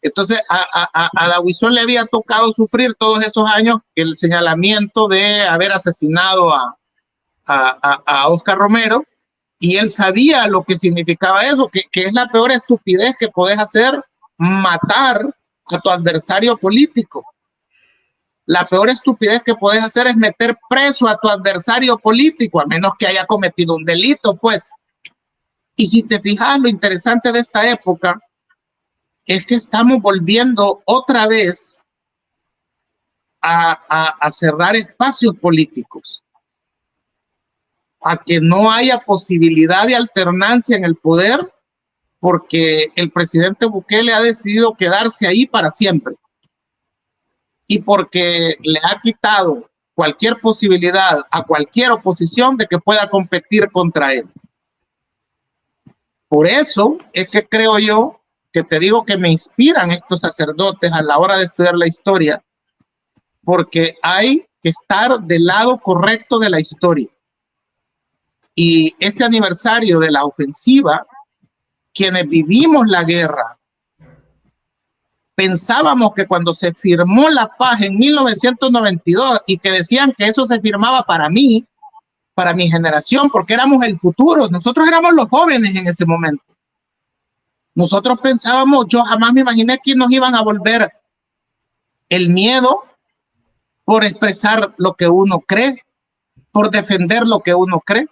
Entonces a Dawison le había tocado sufrir todos esos años el señalamiento de haber asesinado a Oscar Romero, y él sabía lo que significaba eso, que es la peor estupidez que podés hacer, matar a tu adversario político. La peor estupidez que puedes hacer es meter preso a tu adversario político, a menos que haya cometido un delito, pues. Y si te fijas, lo interesante de esta época es que estamos volviendo otra vez a cerrar espacios políticos, a que no haya posibilidad de alternancia en el poder, porque el presidente Bukele ha decidido quedarse ahí para siempre y porque le ha quitado cualquier posibilidad a cualquier oposición de que pueda competir contra él. Por eso es que creo yo que te digo que me inspiran estos sacerdotes a la hora de estudiar la historia, porque hay que estar del lado correcto de la historia. Y este aniversario de la ofensiva, quienes vivimos la guerra, pensábamos que cuando se firmó la paz en 1992 y que decían que eso se firmaba para mí, para mi generación, porque éramos el futuro, nosotros éramos los jóvenes en ese momento. Nosotros pensábamos, yo jamás me imaginé que nos iban a volver el miedo por expresar lo que uno cree, por defender lo que uno cree.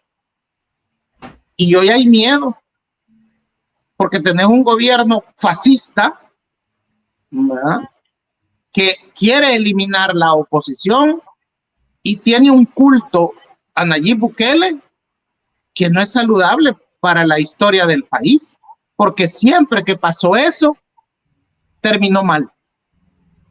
Y hoy hay miedo, porque tenés un gobierno fascista, ¿verdad?, que quiere eliminar la oposición y tiene un culto a Nayib Bukele que no es saludable para la historia del país, porque siempre que pasó eso, terminó mal.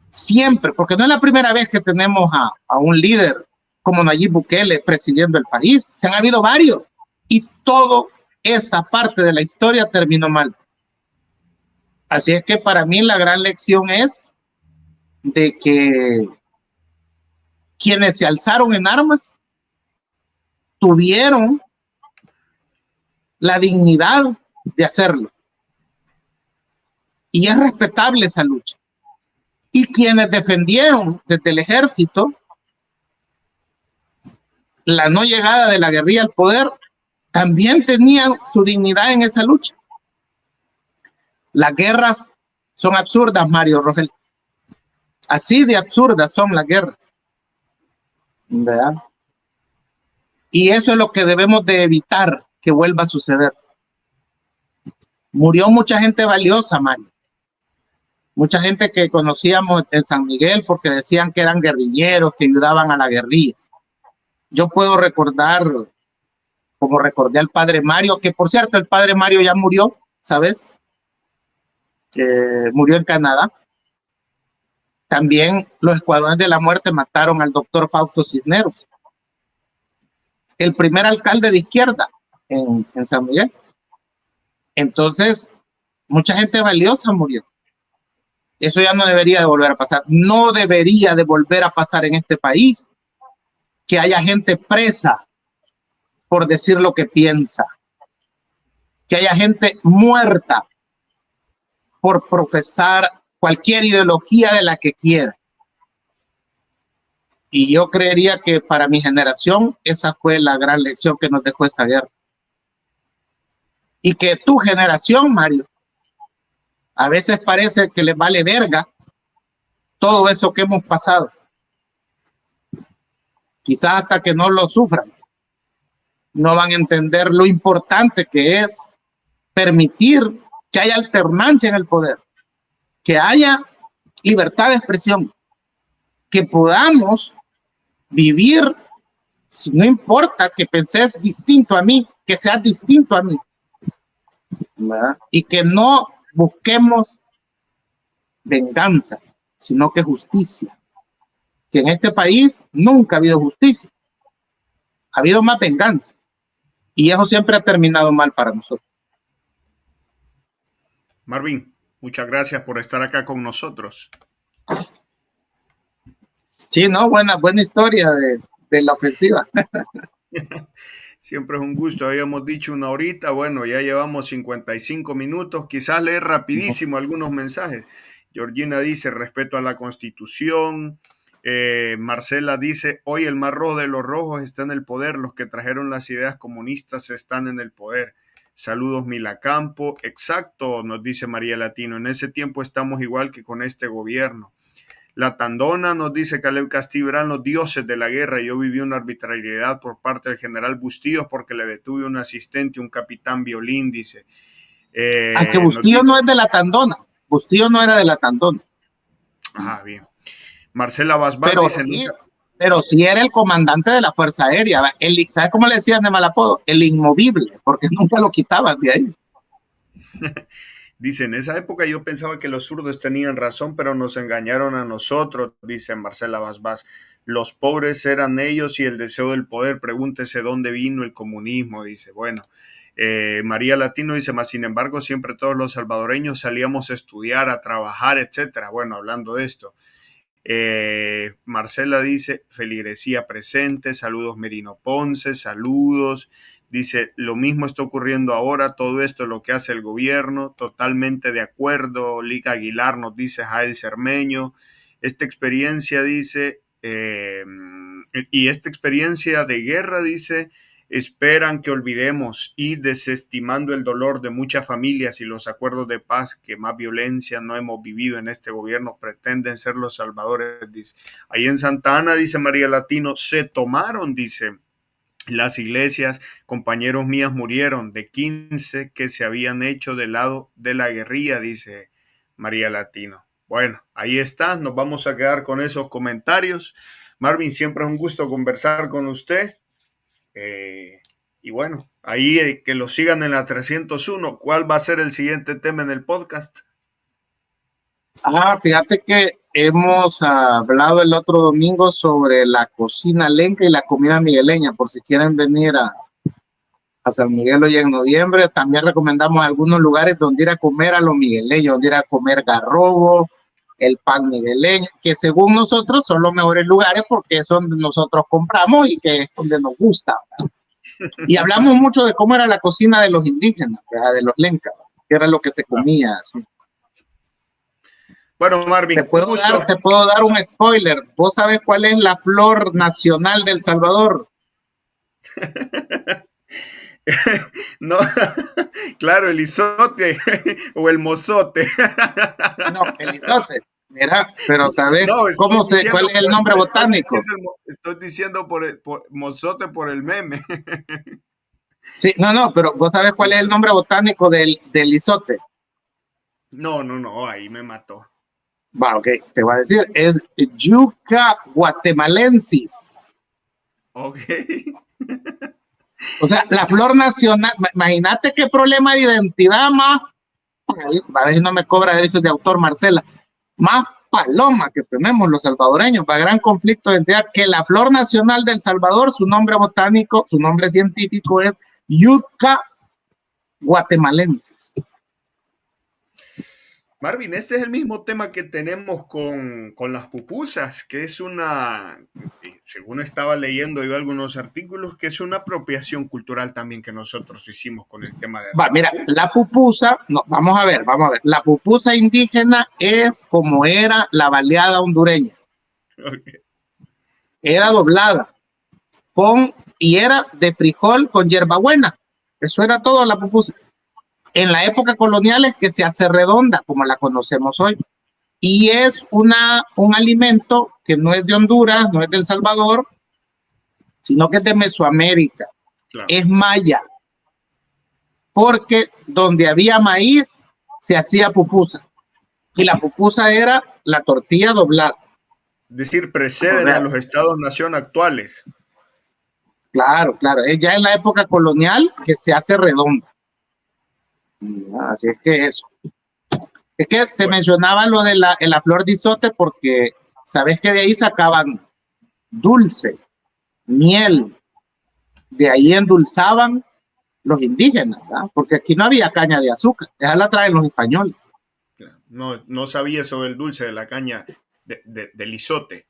Siempre, porque no es la primera vez que tenemos a un líder como Nayib Bukele presidiendo el país. Se han habido varios y toda esa parte de la historia terminó mal. Así es que para mí la gran lección es de que quienes se alzaron en armas tuvieron la dignidad de hacerlo. Y es respetable esa lucha. Y quienes defendieron desde el ejército la no llegada de la guerrilla al poder, también tenían su dignidad en esa lucha. Las guerras son absurdas, Mario Rogel. Así de absurdas son las guerras, ¿verdad? Y eso es lo que debemos de evitar que vuelva a suceder. Murió mucha gente valiosa, Mario. Mucha gente que conocíamos en San Miguel porque decían que eran guerrilleros, que ayudaban a la guerrilla. Yo puedo recordar, como recordé al padre Mario, que por cierto el padre Mario ya murió, ¿sabes? Que murió en Canadá. También los escuadrones de la muerte mataron al doctor Fausto Cisneros, el primer alcalde de izquierda en San Miguel. Entonces, mucha gente valiosa murió. Eso ya no debería de volver a pasar. No debería de volver a pasar en este país que haya gente presa por decir lo que piensa, que haya gente muerta por profesar cualquier ideología de la que quiera. Y yo creería que para mi generación esa fue la gran lección que nos dejó esa guerra. Y que tu generación, Mario, a veces parece que les vale verga todo eso que hemos pasado. Quizás hasta que no lo sufran, no van a entender lo importante que es permitir que haya alternancia en el poder, que haya libertad de expresión, que podamos vivir, no importa que penses distinto a mí, que seas distinto a mí, ¿verdad? Y que no busquemos venganza, sino que justicia. Que en este país nunca ha habido justicia, ha habido más venganza. Y eso siempre ha terminado mal para nosotros. Marvin, muchas gracias por estar acá con nosotros. Sí, no, buena historia de la ofensiva. Siempre es un gusto. Habíamos dicho 1 horita, bueno, ya llevamos 55 minutos. Quizás leer rapidísimo algunos mensajes. Georgina dice, respeto a la Constitución. Marcela dice, hoy el más rojo de los rojos está en el poder. Los que trajeron las ideas comunistas están en el poder. Saludos, Milacampo. Exacto, nos dice María Latino. En ese tiempo estamos igual que con este gobierno. La Tandona nos dice Caleb Castillo, eran los dioses de la guerra. Yo viví una arbitrariedad por parte del general Bustillos porque le detuve un asistente, un capitán Violín, dice. Que Bustillo no es de la Tandona. Bustillo no era de la Tandona. Ah, bien. Marcela Basbás Pero dice, sí, pero sí era el comandante de la Fuerza Aérea. ¿Sabes cómo le decían de mal apodo? El inmovible, porque nunca lo quitaban de ahí. dice, en esa época yo pensaba que los zurdos tenían razón, pero nos engañaron a nosotros, dice Marcela Basbás. Los pobres eran ellos y el deseo del poder. Pregúntese dónde vino el comunismo, dice. Bueno, María Latino dice, más sin embargo, siempre todos los salvadoreños salíamos a estudiar, a trabajar, etcétera. Bueno, hablando de esto. Marcela dice, feligresía presente, saludos Merino Ponce, saludos. Dice, lo mismo está ocurriendo ahora, todo esto es lo que hace el gobierno, totalmente de acuerdo. Lica Aguilar nos dice, Jael Cermeño, esta experiencia dice, y esta experiencia de guerra dice, esperan que olvidemos y desestimando el dolor de muchas familias y los acuerdos de paz que más violencia no hemos vivido en este gobierno, pretenden ser los salvadores, dice. Ahí en Santa Ana, dice María Latino, se tomaron, dice, las iglesias, compañeros mías murieron de 15 que se habían hecho del lado de la guerrilla, dice María Latino. Bueno, ahí está, nos vamos a quedar con esos comentarios. Marvin, siempre es un gusto conversar con usted. Y bueno, ahí que lo sigan en la 301. ¿Cuál va a ser el siguiente tema en el podcast? Fíjate que hemos hablado el otro domingo sobre la cocina lenca y la comida migueleña, por si quieren venir a San Miguel hoy en noviembre. También recomendamos algunos lugares donde ir a comer a lo migueleño, donde ir a comer garrobo, el pan migueleño, que según nosotros son los mejores lugares porque es donde nosotros compramos y que es donde nos gusta. Y hablamos mucho de cómo era la cocina de los indígenas, ¿verdad? De los lencas, que era lo que se comía. ¿Sí? Bueno, Marvin, te puedo dar un spoiler. ¿Vos sabés cuál es la flor nacional de El Salvador? No, claro, el izote o el mozote. No, el izote. Mira, pero ¿sabes no, cuál es el nombre botánico? Estoy diciendo por mozote por el meme. Sí, no, pero ¿vos sabés cuál es el nombre botánico del izote? No, ahí me mató. Va, ok, te voy a decir, es Yucca guatemalensis. Ok. O sea, la flor nacional, imagínate qué problema de identidad más, a ver si no me cobra derechos de autor Marcela, más paloma que tenemos los salvadoreños, para gran conflicto de identidad, que la flor nacional del Salvador, su nombre botánico, su nombre científico es Yucca guatemalensis. Marvin, este es el mismo tema que tenemos con las pupusas, que es una, según estaba leyendo yo algunos artículos, que es una apropiación cultural también que nosotros hicimos con el tema de... Mira, la pupusa, no, vamos a ver, la pupusa indígena es como era la baleada hondureña. Okay. Era doblada, y era de frijol con hierbabuena. Eso era todo la pupusa. En la época colonial es que se hace redonda, como la conocemos hoy. Y es un alimento que no es de Honduras, no es de El Salvador, sino que es de Mesoamérica. Claro. Es maya. Porque donde había maíz, se hacía pupusa. Y la pupusa era la tortilla doblada. Es decir, preceden a los estados-nación actuales. Claro, es ya en la época colonial que se hace redonda. Así es que eso. Es que te mencionaba lo de la flor de izote porque sabes que de ahí sacaban dulce, miel, de ahí endulzaban los indígenas, ¿verdad? Porque aquí no había caña de azúcar, esa la traen los españoles. No sabía sobre el dulce de la caña del izote.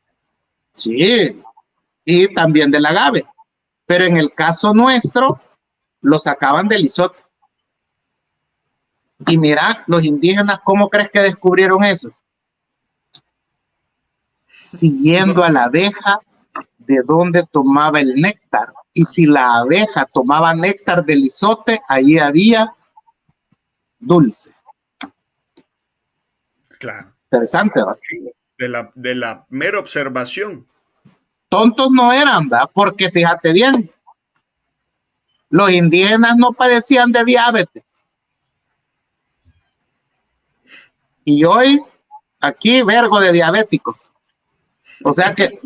Sí, y también del agave, pero en el caso nuestro lo sacaban del izote. Y mira, los indígenas, ¿cómo crees que descubrieron eso? Siguiendo a la abeja de donde tomaba el néctar. Y si la abeja tomaba néctar del izote, ahí había dulce. Claro. Interesante, ¿verdad? Sí, de la mera observación. Tontos no eran, ¿verdad? Porque fíjate bien, los indígenas no padecían de diabetes. Y hoy, aquí, vergo de diabéticos. O sea que,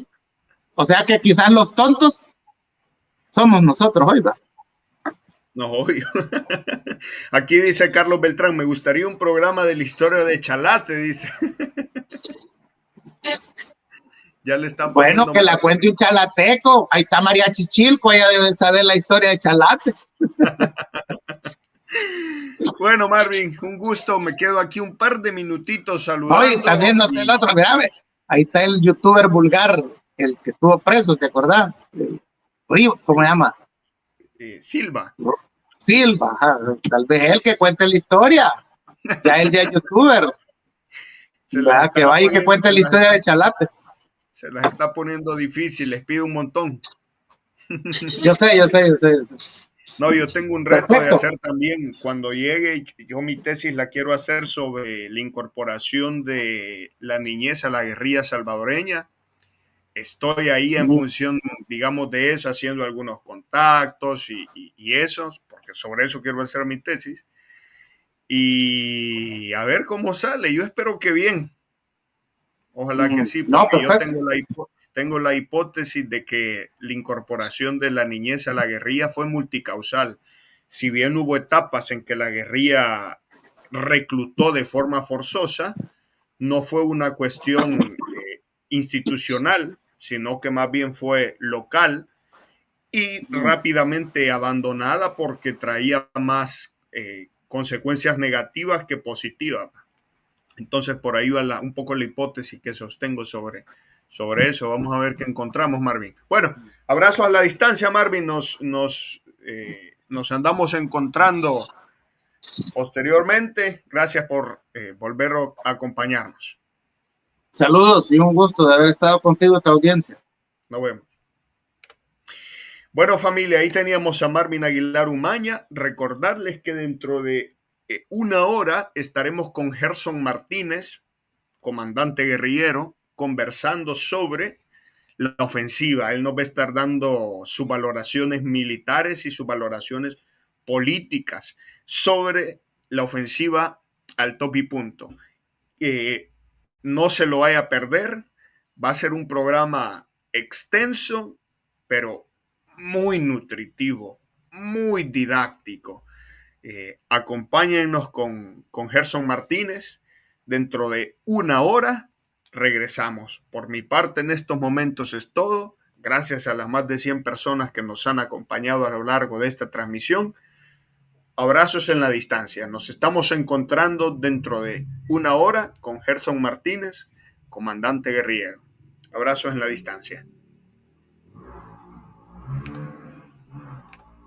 o sea que quizás los tontos somos nosotros, oiga. No, obvio. Aquí dice Carlos Beltrán, me gustaría un programa de la historia de Chalate, dice. Ya le está Bueno, poniendo que la Marvin. cuente un chalateco. Ahí está María Chichilco, ella debe saber la historia de Chalate. Bueno, Marvin, un gusto. Me quedo aquí un par de minutitos Oye, saludando. también no sé el Y otro, mira, ahí está el youtuber vulgar, el que estuvo preso, ¿te acordás? ¿Cómo se llama? Silva, Silva, ajá, tal vez él que cuente la historia. Ya él ya es youtuber, se las ¿verdad? Que está vaya y que poniendo, cuente la historia de Chalate. se las está poniendo difícil. Les pido un montón. Yo sé. No, yo tengo un reto de Perfecto. hacer también cuando llegue. Yo mi tesis la quiero hacer sobre la incorporación de la niñez a la guerrilla salvadoreña. Estoy ahí en función, digamos, de eso, haciendo algunos contactos y eso, porque sobre eso quiero hacer mi tesis. Y a ver cómo sale. Yo espero que bien. Ojalá que sí, No, porque yo perfecto. tengo la hipótesis de que la incorporación de la niñez a la guerrilla fue multicausal. Si bien hubo etapas en que la guerrilla reclutó de forma forzosa, no fue una cuestión institucional, sino que más bien fue local y rápidamente abandonada porque traía más consecuencias negativas que positivas. Entonces, por ahí va un poco la hipótesis que sostengo sobre eso. Vamos a ver qué encontramos, Marvin. Bueno, abrazos a la distancia, Marvin. Nos andamos encontrando posteriormente. Gracias por volver a acompañarnos. Saludos y un gusto de haber estado contigo en tu audiencia. Nos vemos. Bueno, familia, ahí teníamos a Marvin Aguilar Umaña. Recordarles que dentro de una hora estaremos con Gerson Martínez, comandante guerrillero, conversando sobre la ofensiva. Él nos va a estar dando sus valoraciones militares y sus valoraciones políticas sobre la ofensiva al top y punto. No se lo vaya a perder. Va a ser un programa extenso, pero muy nutritivo, muy didáctico. Acompáñennos con Gerson Martínez. Dentro de una hora regresamos. Por mi parte, en estos momentos es todo. Gracias a las más de 100 personas que nos han acompañado a lo largo de esta transmisión. Abrazos en la distancia. Nos estamos encontrando dentro de una hora con Gerson Martínez, comandante guerrillero. Abrazos en la distancia.